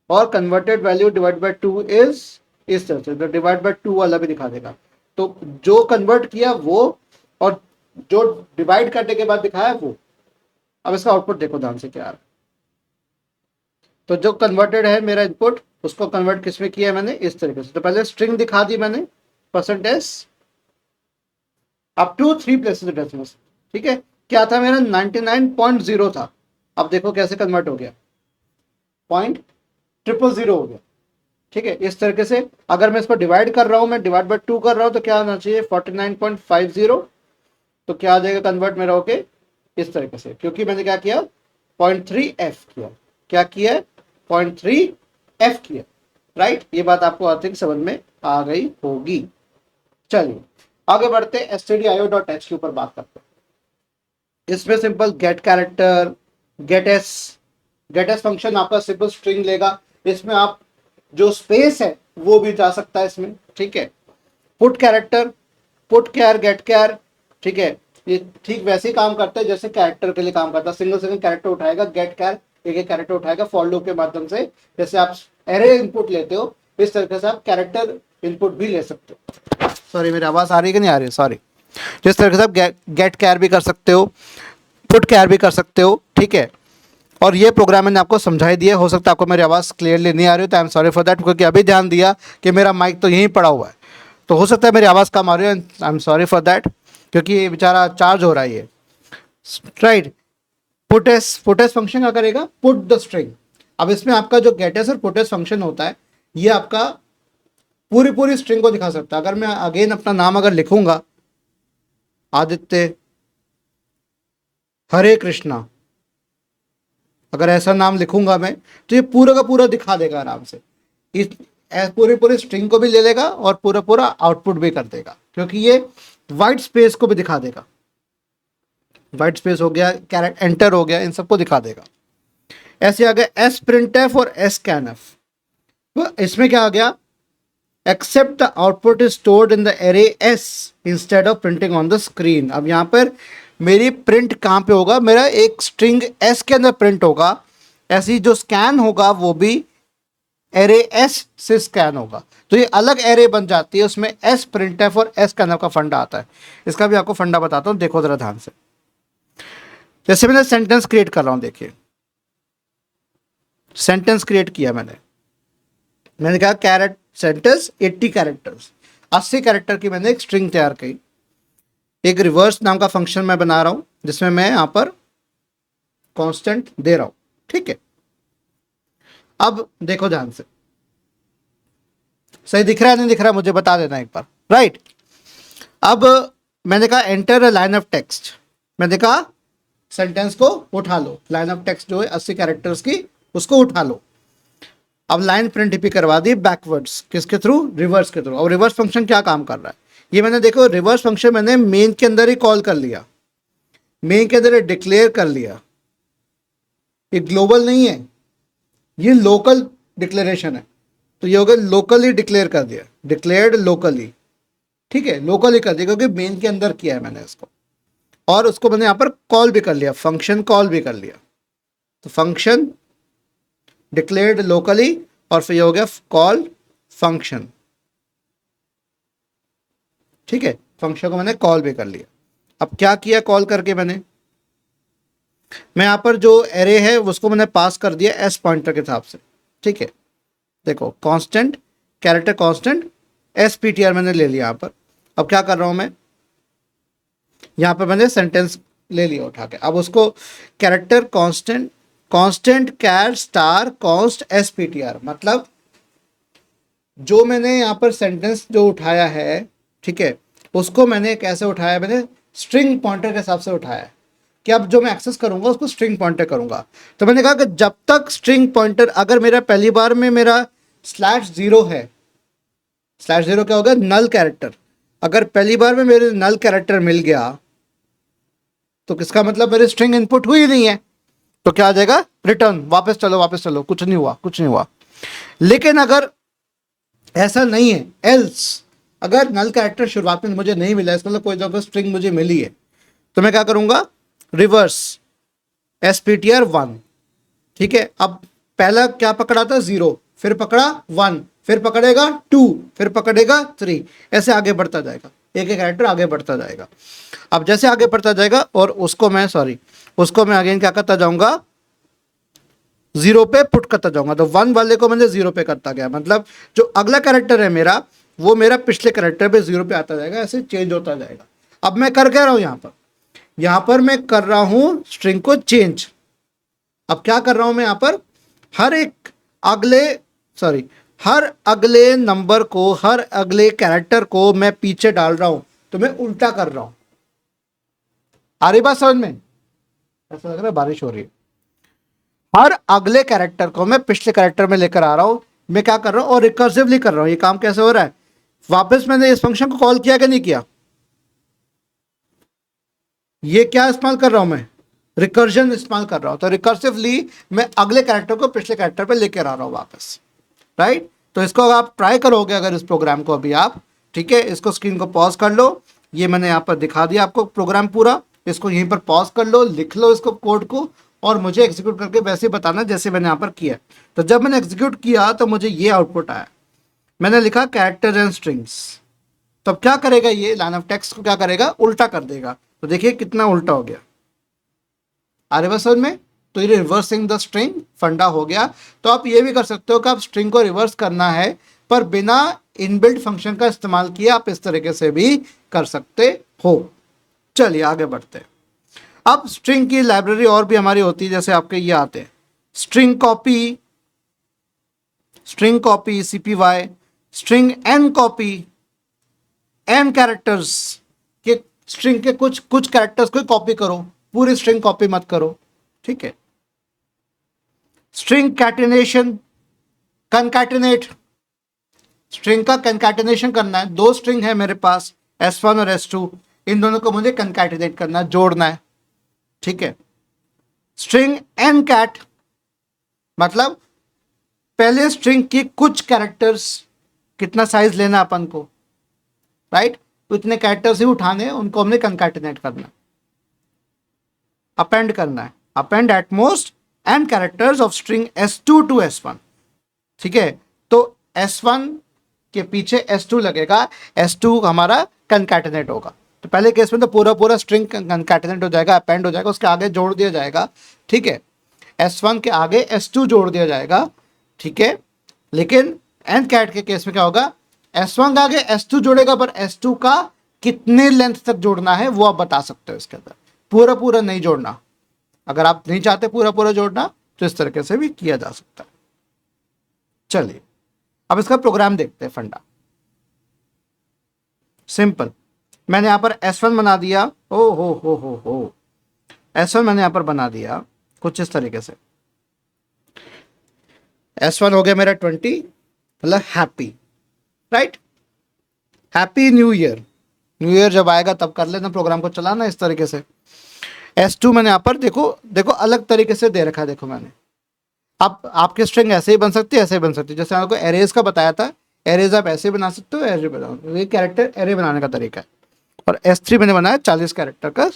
Speaker 2: और converted value divide by 2 is, इस तरह से, तो डिवाइड बाय 2 वाला भी दिखा देगा। तो जो कन्वर्ट किया वो, और जो डिवाइड करने के बाद दिखाया वो। अब इसका आउटपुट देखो ध्यान से क्या आ रहा है। तो जो कन्वर्टेड है मेरा इनपुट, उसको कन्वर्ट किसमें किया है मैंने, इस तरीके से। तो पहले स्ट्रिंग दिखा दी मैंने, %s up to 3 places decimals, ठीक है। क्या था मेरा 99.0 था, अब देखो कैसे कन्वर्ट हो गया, 0.000 हो गया, ठीक है। इस तरीके से अगर मैं इसको डिवाइड कर रहा हूं, मैं डिवाइड बाय 2 कर रहा हूं, तो क्या आना चाहिए 49.50, तो क्या आ जाएगा कन्वर्ट मेरा, ओके इस तरीके से, क्योंकि मैंने क्या किया 0.3f किया, क्या किया 0.3f किया, राइट। ये बात आपको आई थिंक समझ में आ गई होगी। चलिए आगे बढ़ते stdio.h के ऊपर बात करते हैं। इसमें simple get character, get S function आपका सिंपल स्ट्रिंग लेगा, इसमें आप जो स्पेस है वो भी जा सकता है इसमें, ठीक है। पुट कैरेक्टर, पुट कैर, गेट कैर, ठीक है, ये ठीक वैसे ही काम करता है जैसे कैरेक्टर के लिए काम करता है। सिंगल कैरेक्टर उठाएगा, गेट कैर एक कैरेक्टर उठाएगा फॉर लूप के माध्यम से। जैसे आप एरे इनपुट लेते हो इस तरीके से आप कैरेक्टर इनपुट भी ले सकते हो। सॉरी मेरी आवाज आ रही है कि नहीं आ रही है, सॉरी। जिस तरीके से आप गेट कैर भी कर सकते हो, पुट कैर भी कर सकते हो, ठीक है। और ये प्रोग्राम मैंने आपको समझाई दिया, हो सकता है आपको मेरी आवाज़ क्लियरली नहीं आ रही हो, तो I am sorry for that, क्योंकि अभी ध्यान दिया कि मेरा माइक तो यहीं पड़ा हुआ है, तो हो सकता है मेरी आवाज़ कम आ रही है, I am sorry for that, क्योंकि ये बेचारा चार्ज हो रहा है ये, राइट। पुटेस फंक्शन क्या करेगा, पुट द स्ट्रिंग। अब इसमें आपका जो गेटेस और पुटेस फंक्शन होता है ये आपका पूरी स्ट्रिंग को दिखा सकता है। अगर मैं अगेन अपना नाम अगर लिखूंगा आदित्य हरे कृष्णा, अगर ऐसा नाम लिखूंगा मैं तो ये पूरा का पूरा दिखा देगा आराम से। इस पूरी स्ट्रिंग को भी ले लेगा और पूरा आउटपुट भी कर देगा, क्योंकि ये वाइट स्पेस को भी दिखा देगा। वाइट स्पेस हो गया, कैरेक्टर एंटर हो गया, इन सबको दिखा देगा। ऐसे आ गया एस प्रिंटफ और एस स्कैनफ। तो इसमें क्या आ गया, except the output is stored in the array S instead of printing on the screen. अब यहाँ पर मेरी प्रिंट कहाँ पे होगा, मेरा एक स्ट्रिंग एस के अंदर प्रिंट होगा, ऐसी जो स्कैन होगा वो भी एरे एस से स्कैन होगा। तो ये अलग एरे बन जाती है, उसमें एस प्रिंटफ और एस स्कैनफ का फंडा आता है। इसका भी आपको फंडा बताता हूँ, देखो जरा ध्यान से। जैसे मैंने सेंटेंस क्रिएट कर रहा हूँ, देखिए सेंटेंस क्रिएट किया मैंने कहा कैरेक्टर सेंटेंस 80 कैरेक्टर्स, 80 कैरेक्टर की मैंने एक स्ट्रिंग तैयार की। एक रिवर्स नाम का फंक्शन मैं बना रहा हूं जिसमें मैं यहां पर कांस्टेंट दे रहा हूं, ठीक है। अब देखो ध्यान से, सही दिख रहा है नहीं दिख रहा है मुझे बता देना एक बार, राइट। अब मैंने कहा enter a line of text, मैंने कहा सेंटेंस को उठा लो, लाइन ऑफ टेक्स्ट जो है 80 कैरेक्टर्स की उसको उठा लो। अब लाइन प्रिंट भी करवा दी बैकवर्ड्स, किसके थ्रू, रिवर्स के थ्रू। और रिवर्स फंक्शन क्या काम कर रहा है, ये मैंने देखो रिवर्स फंक्शन मैंने मेन के अंदर ही कॉल कर लिया, मेन के अंदर डिक्लेयर कर लिया। ये ग्लोबल नहीं है, ये लोकल डिक्लेरेशन है, तो ये हो गया लोकली डिक्लेयर कर दिया, डिक्लेयर्ड लोकली, ठीक है, लोकली कर दिया क्योंकि मेन के अंदर किया है मैंने इसको। और उसको मैंने यहां पर कॉल भी कर लिया, फंक्शन कॉल भी कर लिया, तो फंक्शन डिक्लेयर्ड लोकली और फिर ये हो गया कॉल फंक्शन, ठीक है। फंक्शन को मैंने कॉल भी कर लिया। अब क्या किया कॉल करके मैं यहां पर जो एरे है उसको मैंने पास कर दिया एस पॉइंटर के हिसाब से, ठीक है। देखो कांस्टेंट कैरेक्टर कांस्टेंट एसपीटीआर मैंने ले लिया यहां पर। अब क्या कर रहा हूं मैं, यहां पर मैंने सेंटेंस ले लिया उठा के। अब उसको कैरेक्टर कांस्टेंट कैर स्टार कॉन्स्ट एसपीटीआर, मतलब जो मैंने यहां पर सेंटेंस जो उठाया है, ठीक है, उसको मैंने कैसे उठाया, मैंने स्ट्रिंग पॉइंटर के हिसाब से उठाया है कि अब जो मैं एक्सेस करूंगा उसको स्ट्रिंग पॉइंटर करूंगा। तो मैंने कहा कि जब तक स्ट्रिंग पॉइंटर, अगर मेरा पहली बार में मेरा /0 है, /0 क्या होगा, नल कैरेक्टर, अगर पहली बार में मेरे नल कैरेक्टर मिल गया तो किसका मतलब मेरी स्ट्रिंग इनपुट हुई नहीं है, तो क्या आ जाएगा, रिटर्न, वापस चलो, कुछ नहीं हुआ। लेकिन अगर ऐसा नहीं है, एल्स अगर नल कैरेक्टर शुरुआत में मुझे नहीं मिला, इसका मतलब कोई जगह स्ट्रिंग मुझे मिली है, तो मैं क्या करूंगा, रिवर्स एसपीटीआर 1, ठीक है। अब पहला क्या पकड़ा था, 0, फिर पकड़ा 1, फिर पकड़ेगा 2, फिर पकड़ेगा 3, ऐसे आगे बढ़ता जाएगा, एक कैरेक्टर आगे बढ़ता जाएगा। अब जैसे आगे बढ़ता जाएगा और उसको मैं अगेन क्या करता जाऊंगा, 0 पे पुट करता जाऊंगा। तो 1 वाले को मैंने 0 पे करता गया, मतलब जो अगला कैरेक्टर है मेरा वो मेरा पिछले कैरेक्टर पे 0 पे आता जाएगा, ऐसे चेंज होता जाएगा। अब मैं कर क्या रहा हूं, यहां पर मैं कर रहा हूं स्ट्रिंग को चेंज। अब क्या कर रहा हूं मैं यहां पर, हर अगले नंबर को, हर अगले कैरेक्टर को मैं पीछे डाल रहा हूं, तो मैं उल्टा कर रहा हूं। आ रही बात समझ में, ऐसा लग रहा है बारिश हो रही है। हर अगले कैरेक्टर को मैं पिछले कैरेक्टर में लेकर आ रहा हूं। मैं क्या कर रहा हूं और रिकर्सिवली कर रहा हूं। ये काम कैसे हो रहा है, वापस मैंने इस फंक्शन को कॉल किया कि नहीं किया, ये क्या इस्तेमाल कर रहा हूं मैं, रिकर्जन इस्तेमाल कर रहा हूं। तो रिकर्सिवली मैं अगले कैरेक्टर को पिछले कैरेक्टर पे लेकर आ रहा हूं वापस, राइट। तो इसको आप ट्राई करोगे अगर इस प्रोग्राम को अभी आप, ठीक है, इसको स्क्रीन को पॉज कर लो। ये मैंने यहाँ पर दिखा दिया आपको प्रोग्राम पूरा। इसको यहीं पर पॉज कर लो, लिख लो इसको कोड को, और मुझे एग्जीक्यूट करके वैसे ही बताना जैसे मैंने यहाँ पर किया। तो जब मैंने एग्जीक्यूट किया तो मुझे ये आउटपुट आया। मैंने लिखा कैरेक्टर्स एंड स्ट्रिंग्स। तो अब क्या करेगा, ये लाइन ऑफ टेक्स्ट को क्या करेगा, उल्टा कर देगा। तो देखिए कितना उल्टा हो गया, आ रही बात समझ में। तो ये रिवर्सिंग द स्ट्रिंग फंडा हो गया। तो आप ये भी कर सकते हो कि आप स्ट्रिंग को रिवर्स करना है पर बिना इनबिल्ट फंक्शन का इस्तेमाल किए आप इस तरीके से भी कर सकते हो। चलिए आगे बढ़ते हैं। अब स्ट्रिंग की लाइब्रेरी और भी हमारी होती है, जैसे आपके ये आते हैं string copy CPY, string N copy, N characters के, स्ट्रिंग के कुछ कैरेक्टर्स को कॉपी करो, पूरी स्ट्रिंग कॉपी मत करो, ठीक है। स्ट्रिंग कैटिनेशन, कंकैटिनेट, स्ट्रिंग का कंकैटिनेशन करना है। दो स्ट्रिंग है मेरे पास S1 और S2, इन दोनों को मुझे कंकैटिनेट करना है, जोड़ना है, ठीक है। स्ट्रिंग एनकैट, मतलब पहले स्ट्रिंग की कुछ कैरेक्टर्स, कितना साइज लेना अपन को, राइट, तो इतने कैरेक्टर्स ही उठाने, उनको हमने कंकैटिनेट करना, अपेंड करना है, append at most N characters of string S2 to S1, ठीक है। तो S1 के पीछे S2 लगेगा, S2 हमारा कंकैटिनेट होगा। तो पहले केस में तो पूरा स्ट्रिंग कंकैटिनेट हो जाएगा, अपेंड हो जाएगा, उसके आगे जोड़ दिया जाएगा, ठीक है। S1 के आगे S2 जोड़ दिया जाएगा, ठीक है। लेकिन एन कैट के केस में क्या होगा, S1 के आगे S2 जोड़ेगा, पर S2 का कितने लेंथ तक जोड़ना है वो आप बता सकते हो इसके अंदर, पूरा नहीं जोड़ना। अगर आप नहीं चाहते पूरा जोड़ना तो इस तरीके से भी किया जा सकता है। चलिए अब इसका प्रोग्राम देखते हैं, फंडा सिंपल। मैंने यहां पर S1 बना दिया, ओ हो S1 मैंने यहां पर बना दिया कुछ इस तरीके से। S1 हो गया मेरा 20, मतलब happy, right, happy new year. New year जब आएगा तब कर लेना प्रोग्राम को चलाना इस तरीके से। S2 मैंने यहाँ पर देखो अलग तरीके से दे रखा है, देखो मैंने। अब आपके स्ट्रिंग ऐसे ही बन सकती है, ऐसे ही बन सकती है, जैसे आपको एरेज का बताया था, एरेज आप ऐसे बना सकते हो, एरे बनाओ, ये कैरेक्टर एरे बनाने का तरीका है। और S3 मैंने बनाया 40 कैरेक्टर का,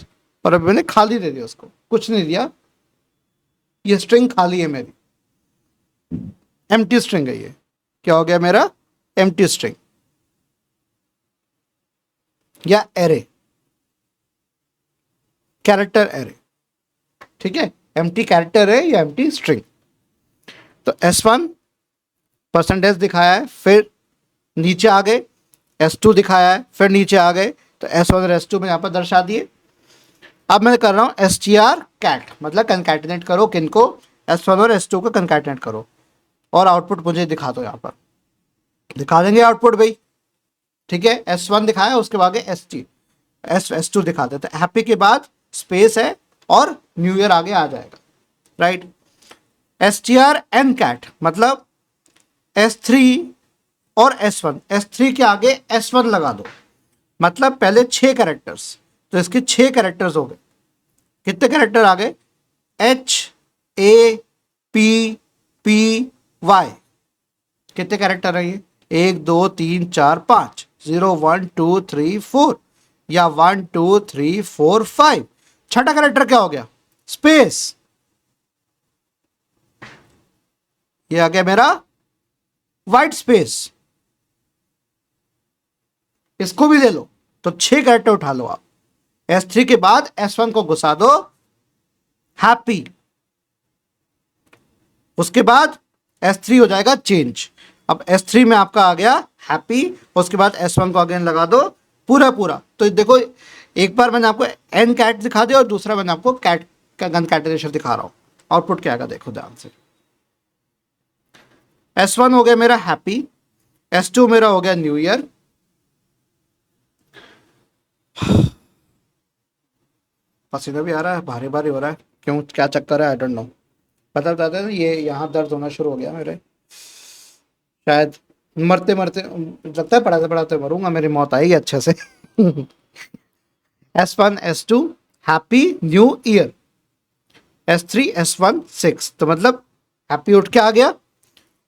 Speaker 2: और अभी मैंने खाली दे दिया उसको, कुछ नहीं दिया, ये स्ट्रिंग खाली है मेरी, एम्प्टी स्ट्रिंग है ये। क्या हो गया मेरा, एम्प्टी स्ट्रिंग या एरे, कैरेक्टर एरे, ठीक है। एम्प्टी कैरेक्टर है या एम्प्टी स्ट्रिंग। तो S1 परसेंटेज दिखाया है, फिर नीचे आ गए, S2 दिखाया है, फिर नीचे आ गए, तो S1 और S2 में यहाँ पर दर्शा दिए। अब मैं कर रहा हूँ str cat, मतलब कंकैटिनेट करो किनको, S1 और S2 को कंकैटिनेट करो, और आउटपुट मुझे दिखा दो। यहाँ पर दिखा देंगे आउटपुट भाई, ठीक है। S1 दिखाया, उसके बाद S2 दिखा देते, हैप्पी के बाद स्पेस है और न्यू ईयर आगे आ जाएगा, राइट। str एनकैट, मतलब S3 और S1, S3 के आगे S1 लगा दो, मतलब पहले 6 कैरेक्टर्स, तो इसके 6 कैरेक्टर्स हो गए। कितने कैरेक्टर आ गए, HAPPY, कितने कैरेक्टर है ये, 1 2 3 4 5, 0 1 2 3 4, या 1 2 3 4 5। छठा कैरेक्टर क्या हो गया, स्पेस, ये आ गया मेरा व्हाइट स्पेस, इसको भी ले लो, तो 6 कैरेक्टर उठा लो आप। S3 के बाद S1 को घुसा दो, हैप्पी, उसके बाद S3 हो जाएगा चेंज। अब S3 में आपका आ गया हैप्पी, उसके बाद S1 को अगेन लगा दो पूरा। तो देखो एक बार मैंने आपको एन कैट दिखा दिया और दूसरा मैंने आपको कैट का कंकैटिनेशन दिखा रहा हूं। आउटपुट क्या आएगा देखो ध्यान से। S1 हो गया मेरा हैप्पी, S2 मेरा हो गया न्यू ईयर, पसीना भी आ रहा है, भारी भारी हो रहा है, क्यों, क्या चक्कर है, आई डोंट नो। पता बताते हैं ये यहाँ दर्द होना शुरू हो गया मेरे, शायद मरते मरते, लगता है पढ़ाते पढ़ाते मरूंगा, मेरी मौत आएगी अच्छे से। S1 S2 happy new year, S3 S1 6, तो मतलब हैप्पी उठ के आ गया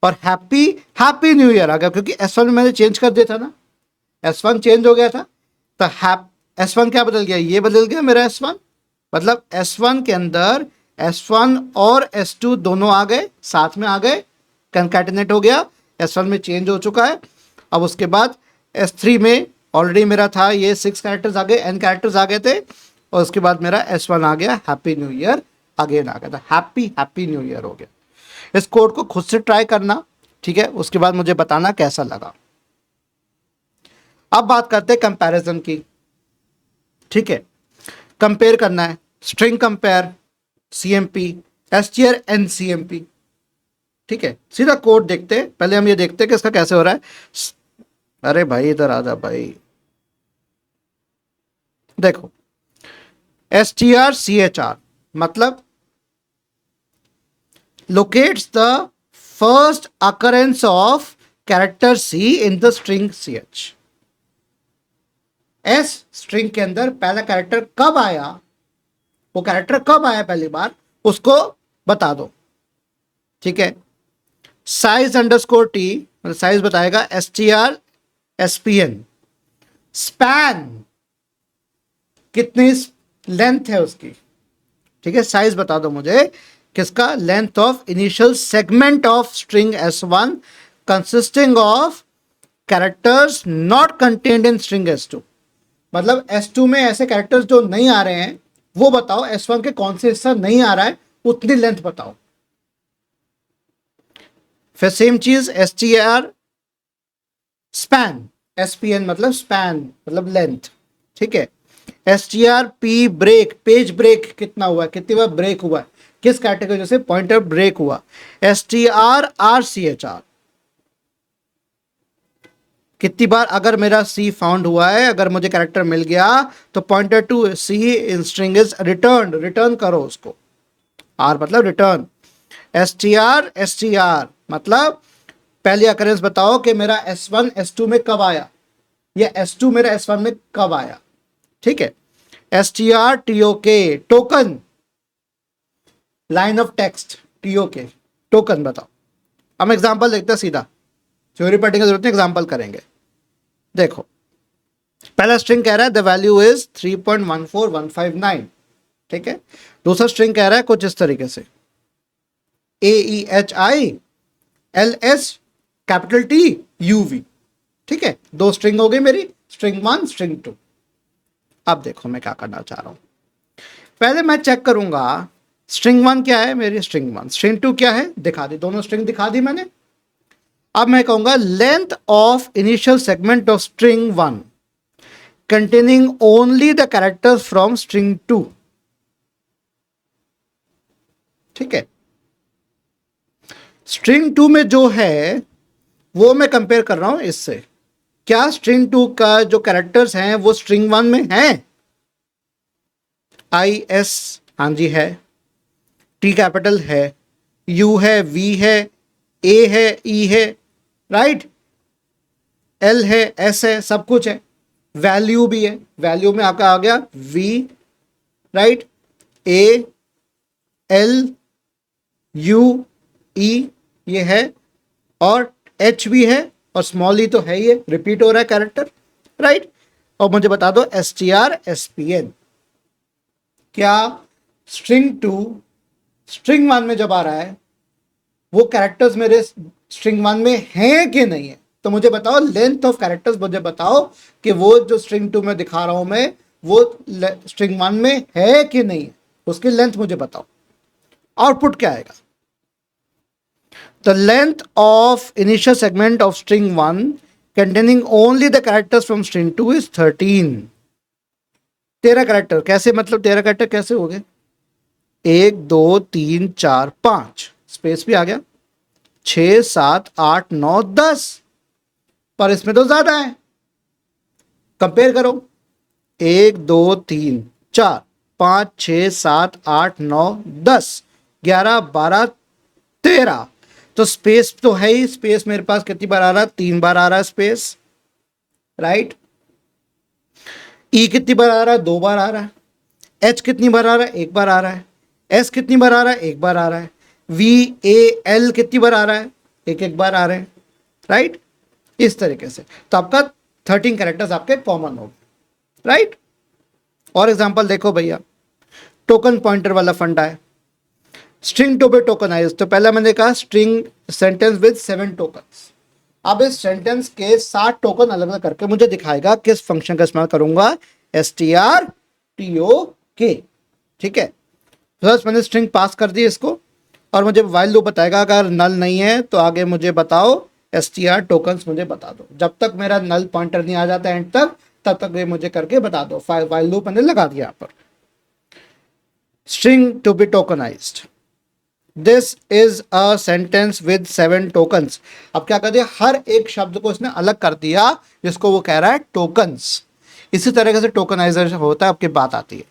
Speaker 2: और हैप्पी हैप्पी न्यू ईयर आ गया, क्योंकि S1 में मैंने चेंज कर दिया था ना, S1 चेंज हो गया था, तो S1 क्या बदल गया, ये बदल गया मेरा S1, मतलब S1 के अंदर S1 और S2 दोनों आ गए, साथ में आ गए, कंकैटिनेट हो गया, S1 में चेंज हो चुका है। अब उसके बाद S3 में ऑलरेडी मेरा था ये 6 कैरेक्टर्स आ गए, N कैरेक्टर्स आ गए थे, और उसके बाद मेरा S1 आ गया, हैप्पी न्यू ईयर अगेन आ गया था, हैप्पी हैप्पी न्यू ईयर हो गया। इस कोड को खुद से ट्राई करना, ठीक है, उसके बाद मुझे बताना कैसा लगा। अब बात करते हैं कंपैरिजन की, ठीक है, कंपेयर करना है, string compare, CMP, STR NCMP, ठीक है। सीधा कोड देखते हैं, पहले हम ये देखते हैं कि इसका कैसे हो रहा है। अरे भाई इधर आ जा भाई, देखो STR मतलब locates the first occurrence of character C in the string CH। S string के अंदर पहला कैरेक्टर कब आया, वो कैरेक्टर कब आया पहली बार, उसको बता दो, ठीक है। साइज अंडरस्कोर T मतलब साइज बताएगा, STR SPN, स्पैन कितनी लेंथ है उसकी, ठीक है, साइज बता दो मुझे किसका, length of initial segment of string S1 consisting of characters not contained in string S2, मतलब S2 में ऐसे कैरेक्टर्स जो नहीं आ रहे हैं वो बताओ, S1 के कौन से हिस्सा नहीं आ रहा है उतनी लेंथ बताओ। फिर सेम चीज STR स्पैन, SPN मतलब स्पैन मतलब लेंथ, ठीक है। STR P break, page break कितना हुआ, कितनी बार ब्रेक हुआ, किस कैटेगरी वजह से पॉइंटर ब्रेक हुआ। STR RCHR कितनी बार अगर मेरा C फाउंड हुआ है, अगर मुझे कैरेक्टर मिल गया तो pointer to C in string is return, return करो उसको, R मतलब रिटर्न। STR मतलब पहली अकरेंस बताओ कि मेरा S1 S2 में कब आया, या S2 मेरा S1 में कब आया, ठीक है। STR TOK token, line of text, TOK token बताओ। हम एग्जांपल देखते हैं सीधा, थ्योरी पढ़ने की जरूरत नहीं, एग्जांपल करेंगे। देखो पहला स्ट्रिंग कह रहा है द वैल्यू इज 3.14159, ठीक है। दूसरा स्ट्रिंग कह रहा है कुछ इस तरीके से AEHILS कैपिटल T UV, ठीक है। दो स्ट्रिंग हो गई मेरी, स्ट्रिंग 1 स्ट्रिंग 2। अब देखो मैं क्या करना चाह रहा हूं, पहले मैं चेक करूंगा स्ट्रिंग 1 क्या है मेरी, स्ट्रिंग 1, स्ट्रिंग 2 क्या है, दिखा दी, दोनों स्ट्रिंग दिखा दी मैंने। अब मैं कहूंगा length of initial segment of string 1 containing only the characters from string 2, ठीक है। स्ट्रिंग 2 में जो है वो मैं कंपेयर कर रहा हूं इससे, क्या स्ट्रिंग 2 का जो कैरेक्टर्स हैं वो स्ट्रिंग 1 में हैं। IS हाँ जी है, T कैपिटल है, U है, V है, A है, E है, राइट, L है, S है, सब कुछ है, वैल्यू भी है, वैल्यू में आपका आ गया V, right, A L U E ये है, और H भी है, और स्मॉल ई तो है ही, रिपीट हो रहा है कैरेक्टर, राइट। और मुझे बता दो STR SPN, क्या स्ट्रिंग 2 स्ट्रिंग 1 में जब आ रहा है वो कैरेक्टर्स मेरे स्ट्रिंग 1 में हैं कि नहीं है, तो मुझे बताओ लेंथ ऑफ कैरेक्टर्स, मुझे बताओ कि वो जो स्ट्रिंग 2 में दिखा रहा हूं मैं वो स्ट्रिंग 1 में है कि नहीं है, उसकी लेंथ मुझे बताओ। आउटपुट क्या आएगा, the length of initial segment of string 1 containing only the characters from string 2 is 13। 13 character कैसे, मतलब 13 कैरेक्टर कैसे हो गए, 1 2 3 4 5, स्पेस भी आ गया, 6 7 8 9 10, पर इसमें तो ज्यादा है, कंपेयर करो, 1 2 3 4 5 6 7 8 9 10 11 12 13। तो स्पेस तो है ही, स्पेस मेरे पास कितनी बार आ रहा है, 3 बार आ रहा है स्पेस, राइट। ई कितनी बार आ रहा है, 2 बार आ रहा है। एच कितनी बार आ रहा है, 1 बार आ रहा है। एस कितनी बार आ रहा है, 1 बार आ रहा है। वी ए एल कितनी बार आ रहा है, एक एक बार आ रहे हैं, राइट। इस तरीके से तो आपका 13 कैरेक्टर्स आपके कॉमन हो, राइट। और एग्जांपल देखो भैया, टोकन पॉइंटर वाला फंडा है। स्ट्रिंग टू बी टोकनाइज, तो पहला मैंने कहा स्ट्रिंग सेंटेंस विद 7 टोकन्स। अब इस सेंटेंस के 7 टोकन अलग अलग करके मुझे दिखाएगा किस फंक्शन का इस्तेमाल करूंगा, strTOK, ठीक है। बस मैंने स्ट्रिंग पास कर दी इसको, और मुझे वाइल लूप बताएगा अगर नल नहीं है तो आगे मुझे बताओ str टोकन्स मुझे बता दो। जब तक मेरा नल पॉइंटर नहीं आ जाता एंड तक, तब तक ये मुझे करके बता दो। वाइल लूप मैंने लगा दिया यहाँ पर। String to be tokenised, this is a sentence with 7 tokens. अब क्या कर दिया, हर एक शब्द को इसने अलग कर दिया जिसको वो कह रहा है टोकन्स। इसी तरीके से टोकनाइजेशन होता है, आपकी बात आती है,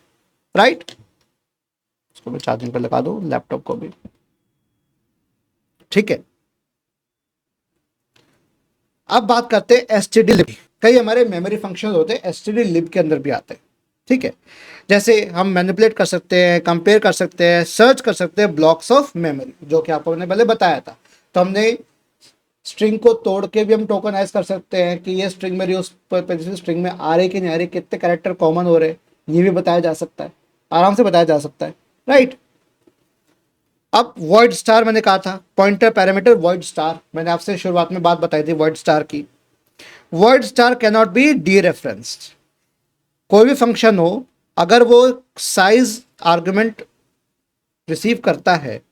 Speaker 2: राइट। इसको मैं चार्जिंग पे लगा दूं, लैपटॉप को भी, ठीक है। अब बात करते हैं एसटीडी लिब। कई हमारे मेमोरी फंक्शन होते हैं एसटीडी लिब के अंदर भी आते हैं, ठीक है। जैसे हम मैनिपुलेट कर सकते हैं, कंपेयर कर सकते हैं, सर्च कर सकते हैं ब्लॉक्स ऑफ मेमोरी, जो कि आपको मैंने पहले बताया था। तो हमने स्ट्रिंग को तोड़ के भी हम टोकनाइज कर सकते हैं कि ये स्ट्रिंग मेरी उस स्ट्रिंग में आ रही कि नहीं आ रही, कितने कैरेक्टर कॉमन हो रहे, ये भी बताया जा सकता है, आराम से बताया जा सकता है, राइट। अब वॉइड स्टार मैंने कहा था, पॉइंटर पैरामीटर वॉइड स्टार, मैंने आपसे शुरुआत में बात बताई थी वॉइड स्टार की। Void star can not be D referenced. कोई भी फंक्शन हो, अगर वो साइज आर्गुमेंट रिसीव करता है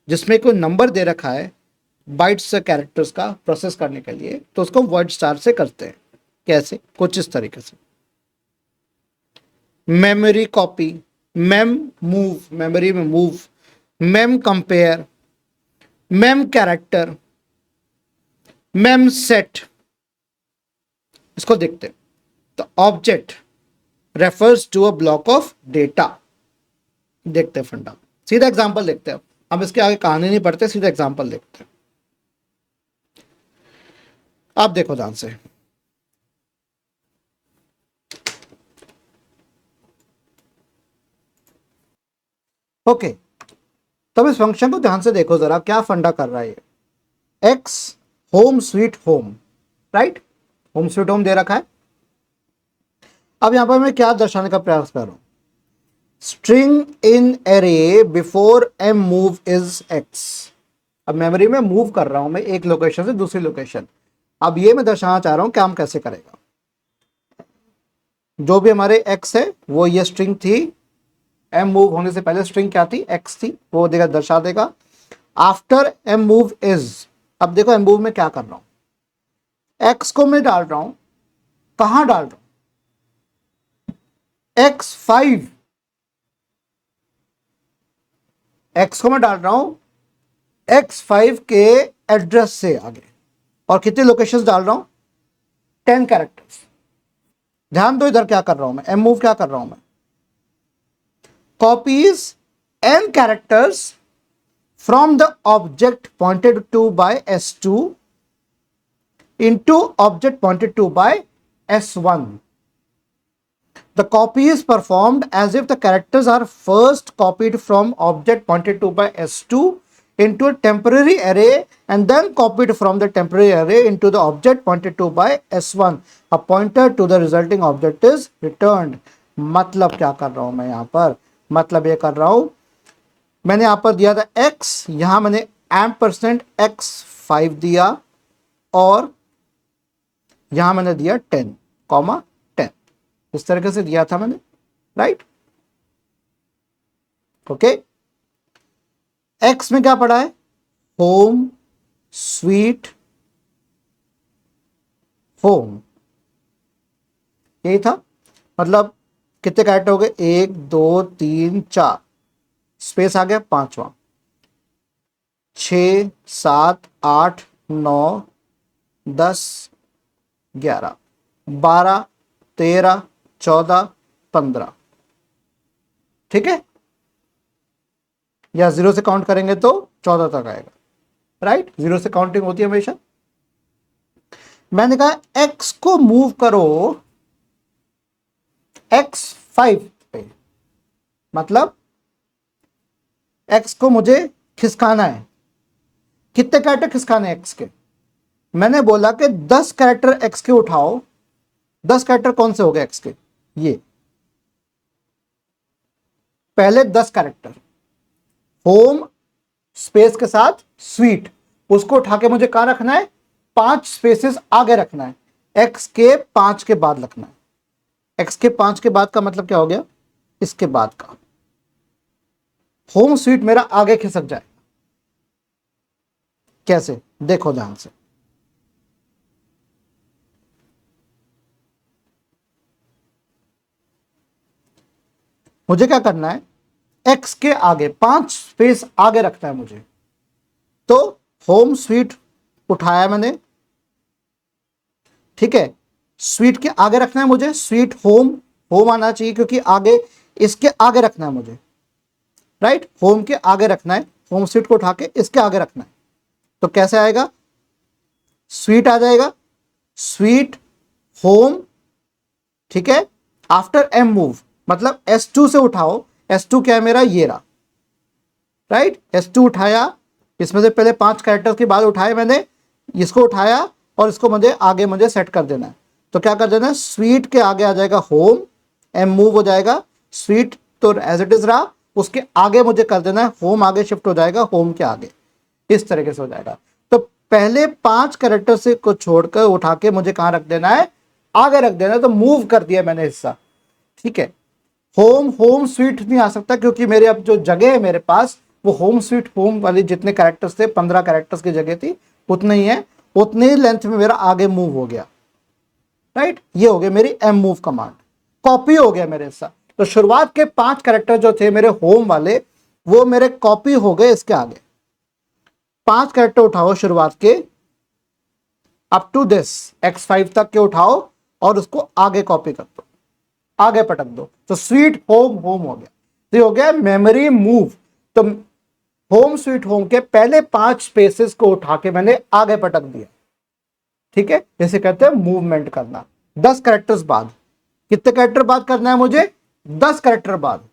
Speaker 2: जिसमें कोई नंबर दे रखा है बाइट्स कैरेक्टर्स का प्रोसेस करने के लिए, तो उसको वॉइड स्टार से करते हैं। कैसे, कुछ इस तरीके से। Memory copy, mem move, memory में move, mem compare, mem character, mem set. इसको देखते हैं। तो object refers to a block of data. देखते हैं फंडा, सीधा एग्जांपल देखते हैं। हम इसके आगे कहानी नहीं पढ़ते, सीधा एग्जांपल देखते हैं। आप देखो ध्यान से, ओके। तब इस फंक्शन को ध्यान से देखो जरा, क्या फंडा कर रहा है ये। X home sweet home, right. Home sweet home दे रखा है। अब यहां पर मैं क्या दर्शाने का प्रयास कर रहा हूं, string in array before M move is X. अब मेमोरी में मूव कर रहा हूं मैं एक लोकेशन से दूसरी लोकेशन। अब ये मैं दर्शाना चाह रहा हूं काम कैसे करेगा। जो भी हमारे एक्स है वो ये स्ट्रिंग थी, एम मूव होने से पहले स्ट्रिंग क्या थी, एक्स थी, वो देगा, दर्शा देगा। आफ्टर एम मूव इज, अब देखो एम मूव में क्या कर रहा हूं, एक्स को मैं डाल रहा हूं, कहां डाल रहा हूं, x5, एक्स को मैं डाल रहा हूं x5 के एड्रेस से आगे, और कितने लोकेशंस डाल रहा हूं, 10 कैरेक्टर्स। ध्यान दो इधर क्या कर रहा हूं मैं, एम मूव क्या कर रहा हूं मैं, copies n characters from the object pointed to by s2 into object pointed to by s1. The copy is performed as if the characters are first copied from object pointed to by s2 into a temporary array and then copied from the temporary array into the object pointed to by s1. A pointer to the resulting object is returned. मतलब क्या कर रहा हूं मैं यहां पर, मतलब ये कर रहा हूं, मैंने यहां पर दिया था x, यहां मैंने %x5 दिया, और यहां मैंने दिया 10, 10, इस तरीके से दिया था मैंने, राइट। ओके, x में क्या पड़ा है, होम स्वीट होम, यही था। मतलब कितने कैरेक्टर हो गए, 1 2 3 4, स्पेस आ गया 5वां, 6 7 8 9 10 11 12 13 14 15, ठीक है, या 0 से काउंट करेंगे तो 14 तक आएगा, राइट। 0 से काउंटिंग होती है हमेशा। मैंने कहा x को मूव करो x5 पे, मतलब x को मुझे खिसकाना है। कितने कैरेक्टर खिसकाने हैं x के? मैंने बोला कि 10 कैरेक्टर x के उठाओ। 10 कैरेक्टर कौन से हो गए x के? ये पहले 10 कैरेक्टर होम स्पेस के साथ स्वीट, उसको उठा के मुझे कहां रखना है? 5 स्पेसेस आगे रखना है, x के 5 के बाद रखना है। x के 5 के बाद का मतलब क्या हो गया? इसके बाद का होम स्वीट मेरा आगे खिसक जाए। कैसे? देखो ध्यान से। मुझे क्या करना है? x के आगे 5 स्पेस आगे रखना है मुझे। तो होम स्वीट उठाया मैंने, ठीक है, स्वीट के आगे रखना है मुझे। स्वीट होम, होम आना चाहिए क्योंकि आगे, इसके आगे रखना है मुझे, राइट। होम के आगे रखना है, होम स्वीट को उठा के इसके आगे रखना है। तो कैसे आएगा? स्वीट आ जाएगा, स्वीट होम, ठीक है। आफ्टर एम मूव, मतलब S2 से उठाओ। S2 क्या है मेरा? ये रहा, राइट। S2 उठाया, इसमें से पहले 5 कैरेक्टर्स के बाद उठाए मैंने, इसको उठाया और इसको मुझे आगे मुझे सेट कर देना है। तो क्या कर देना है? स्वीट के आगे आ जाएगा होम, एम मूव हो जाएगा, स्वीट तो एज इट इज रहा, उसके आगे मुझे कर देना है होम, आगे शिफ्ट हो जाएगा होम के आगे, इस तरीके से हो जाएगा। तो पहले 5 कैरेक्टर से को छोड़कर उठा के मुझे कहां रख देना है? आगे रख देना है। तो मूव कर दिया मैंने हिस्सा, ठीक है। होम, होम स्वीट नहीं आ सकता क्योंकि मेरे अब जो जगह है मेरे पास वो होम स्वीट होम वाली जितने कैरेक्टर्स थे, 15 कैरेक्टर्स की जगह थी, उतने ही है, उतने ही लेंथ में मेरा आगे मूव हो गया, राइट। ये हो गया मेरी एम मूव कमांड, कॉपी हो गया मेरे हिस्सा। तो शुरुआत के 5 कैरेक्टर जो थे मेरे होम वाले, वो मेरे कॉपी हो गए इसके आगे। 5 कैरेक्टर उठाओ शुरुआत के, अप टू दिस x5 तक के उठाओ और उसको आगे कॉपी कर दो, आगे पटक दो। तो स्वीट होम, होम हो गया। तो ये हो गया मेमोरी मूव। तो होम स्वीट होम के पहले 5 स्पेसेस को उठा के मैंने आगे पटक दिया, ठीक है। जैसे कहते हैं मूवमेंट करना। 10 कैरेक्टर्स बाद, कितने कैरेक्टर बाद करना है मुझे? 10 कैरेक्टर बाद।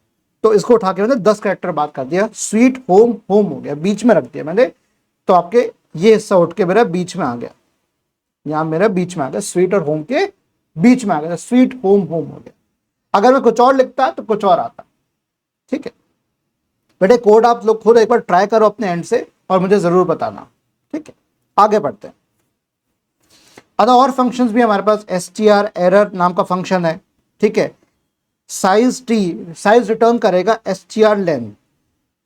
Speaker 2: तो इसको उठा के मैंने 10 कैरेक्टर बाद कर दिया। स्वीट होम, होम हो गया, बीच में रख दिया मैंने। तो आपके ये हिस्सा उठ के मेरा बीच में आ गया, यहां मेरा बीच में आ गया, स्वीट और होम के बीच में आ गया, स्वीट होम, होम हो गया। अगर मैं कुछ और लिखता तो कुछ और आता, ठीक है। बेटे कोड आप लोग खुद एक बार ट्राई करो अपने एंड से और मुझे जरूर बताना, ठीक है। आगे बढ़ते हैं। अदर और फंक्शंस भी हमारे पास str एरर नाम का फंक्शन है, ठीक है। साइज t, साइज रिटर्न करेगा str लेन।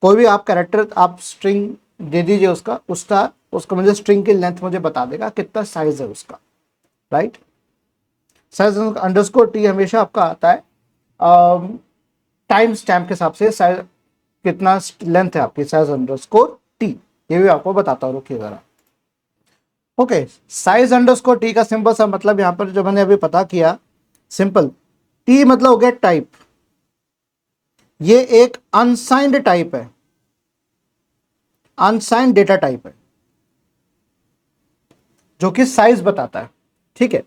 Speaker 2: कोई भी आप कैरेक्टर आप स्ट्रिंग दे दीजिए उसको मुझे स्ट्रिंग की लेंथ मुझे बता देगा कितना साइज है उसका, राइट। साइज अंडरस्कोर टी हमेशा आपका आता है टाइम स्टैम्प के हिसाब से, साइज कितना लेंथ है आपकी, साइज अंडरस्कोर टी। ये भी आपको बताता हूँ, रुकिए जरा। ओके, साइज अंडरस्कोर टी का सिंपल सा मतलब यहां पर जो मैंने अभी पता किया, सिंपल टी मतलब हो गया टाइप। ये एक अनसाइंड टाइप है, अनसाइंड डेटा टाइप है जो कि साइज बताता है, ठीक है।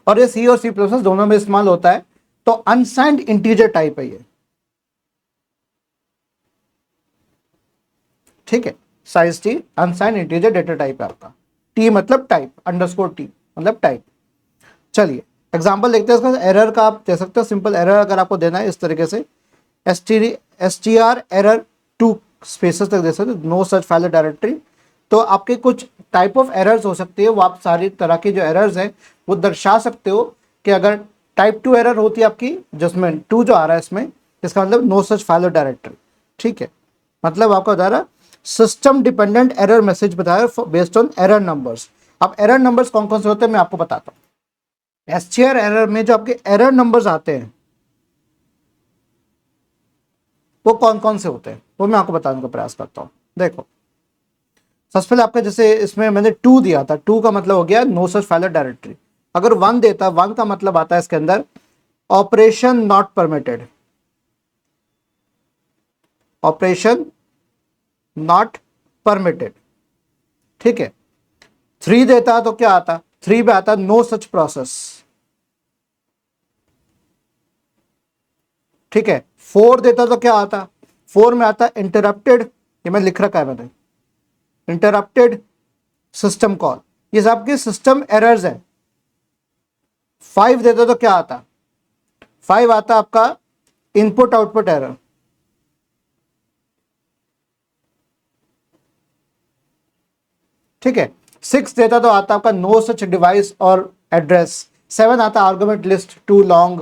Speaker 2: और ये सी और सी प्लस दोनों में इस्तेमाल होता है। तो अनसाइंड इंटीजर टाइप है ये, ठीक है। Size T unsigned integer data type है आपका। टी मतलब टाइप, अंडरस्कोर टी मतलब टाइप। चलिए एग्जांपल देखते हैं इसका। एरर का आप दे सकते हो, सिंपल एरर अगर आपको देना है इस तरीके से, str एरर 2 स्पेसेस तक दे सकते हो, नो सच फाइल डायरेक्टरी। तो आपके कुछ टाइप ऑफ एरर्स हो सकती है, वो आप सारी तरह की जो एरर्स हैं वो दर्शा सकते हो कि अगर टाइप 2 एरर होती है आपकी, जिसमें 2 जो आ रहा है इसमें, इसका मतलब नो सच फाइल डायरेक्टरी, ठीक है। मतलब आपका बता रहा सिस्टम डिपेंडेंट एरर मैसेज बताया बेस्ड ऑन एरर नंबर्स। अब एरर नंबर्स कौन कौन से होते हैं मैं आपको बताता हूँ। str एरर में जो आपके एरर नंबर्स आते हैं वो कौन कौन से होते हैं वो मैं आपको बताने का प्रयास करता हूँ। देखो सबसे पहले आपका जैसे इसमें मैंने 2 दिया था, 2 का मतलब हो गया नो सच फाइल डायरेक्टरी। अगर 1 देता, 1 का मतलब आता है इसके अंदर operation not permitted, operation not permitted. ठीक है, 3 देता तो क्या आता, 3 में आता नो सच प्रोसेस। ठीक है, 4 देता तो क्या आता, 4 में आता इंटरप्टेड, ये मैं लिख रखा है मैंने, इंटरप्टेड सिस्टम कॉल, ये सब के सिस्टम एरर्स है। 5 देता तो क्या आता, 5 आता आपका इनपुट आउटपुट एरर। ठीक है, 6 देता तो आता आपका नो सच डिवाइस और एड्रेस। 7 आता आर्गुमेंट लिस्ट टू लॉन्ग।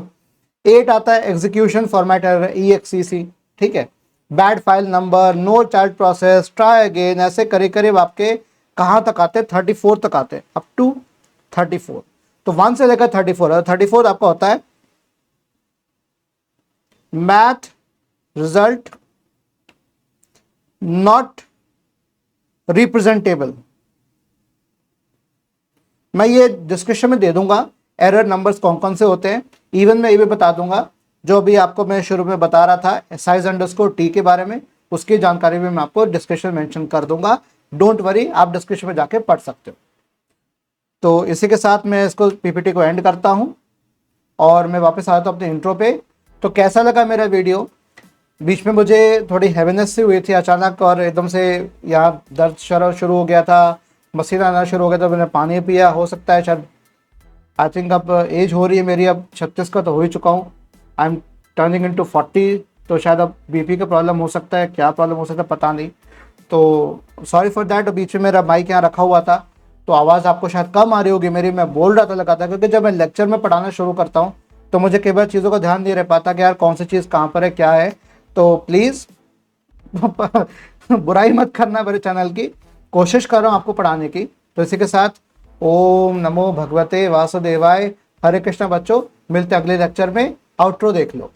Speaker 2: 8 आता है एग्जीक्यूशन फॉर्मेट एरर, EXEC। ठीक है, bad file number, no child process, try again, ऐसे करीब आपके कहां तक आते हैं, 34 तक आते हैं, अप टू 34। तो 1 से लेकर 34 है। 34 आपका होता है मैथ रिजल्ट नॉट रिप्रेजेंटेबल। मैं ये डिस्क्रिप्शन में दे दूंगा एरर नंबर्स कौन कौन से होते हैं, इवन मैं ये भी बता दूंगा जो भी आपको मैं शुरू में बता रहा था size_t के बारे में, उसकी जानकारी भी मैं आपको डिस्क्रिप्शन मेंशन कर दूंगा। डोंट वरी, आप डिस्क्रिप्शन में जाके पढ़ सकते हो। तो इसी के साथ मैं इसको पीपीटी को एंड करता हूँ और मैं वापस आता हूँ अपने इंट्रो पे। तो कैसा लगा मेरा वीडियो, बीच में मुझे थोड़ी हैवीनेस सी हुई थी अचानक और एकदम से यहाँ दर्द शुरू हो गया था, पसीना आना शुरू हो गया था, मैंने पानी पिया, हो सकता है शायद, आई थिंक अब एज हो रही है मेरी, अब 36 का तो हो ही चुका हूँ, आई एम टर्निंग इनटू 40, तो शायद अब बीपी का प्रॉब्लम हो सकता है, क्या प्रॉब्लम हो सकता है पता नहीं। तो सॉरी फॉर दैट। बीच में मेरा माइक यहाँ रखा हुआ था तो आवाज़ आपको शायद कम आ रही होगी मेरी, मैं बोल रहा था लगातार, क्योंकि जब मैं लेक्चर में पढ़ाना शुरू करता हूँ तो मुझे कई बार चीज़ों का ध्यान नहीं रह पाता कि यार कौन सी चीज़ कहाँ पर है, क्या है। तो प्लीज़ बुराई मत करना मेरे चैनल की, कोशिश कर रहा हूँ आपको पढ़ाने की। तो इसी के साथ ओम नमो भगवते वासुदेवाय, हरे कृष्णा बच्चों, मिलते हैं अगले लेक्चर में। आउट्रो देख लो।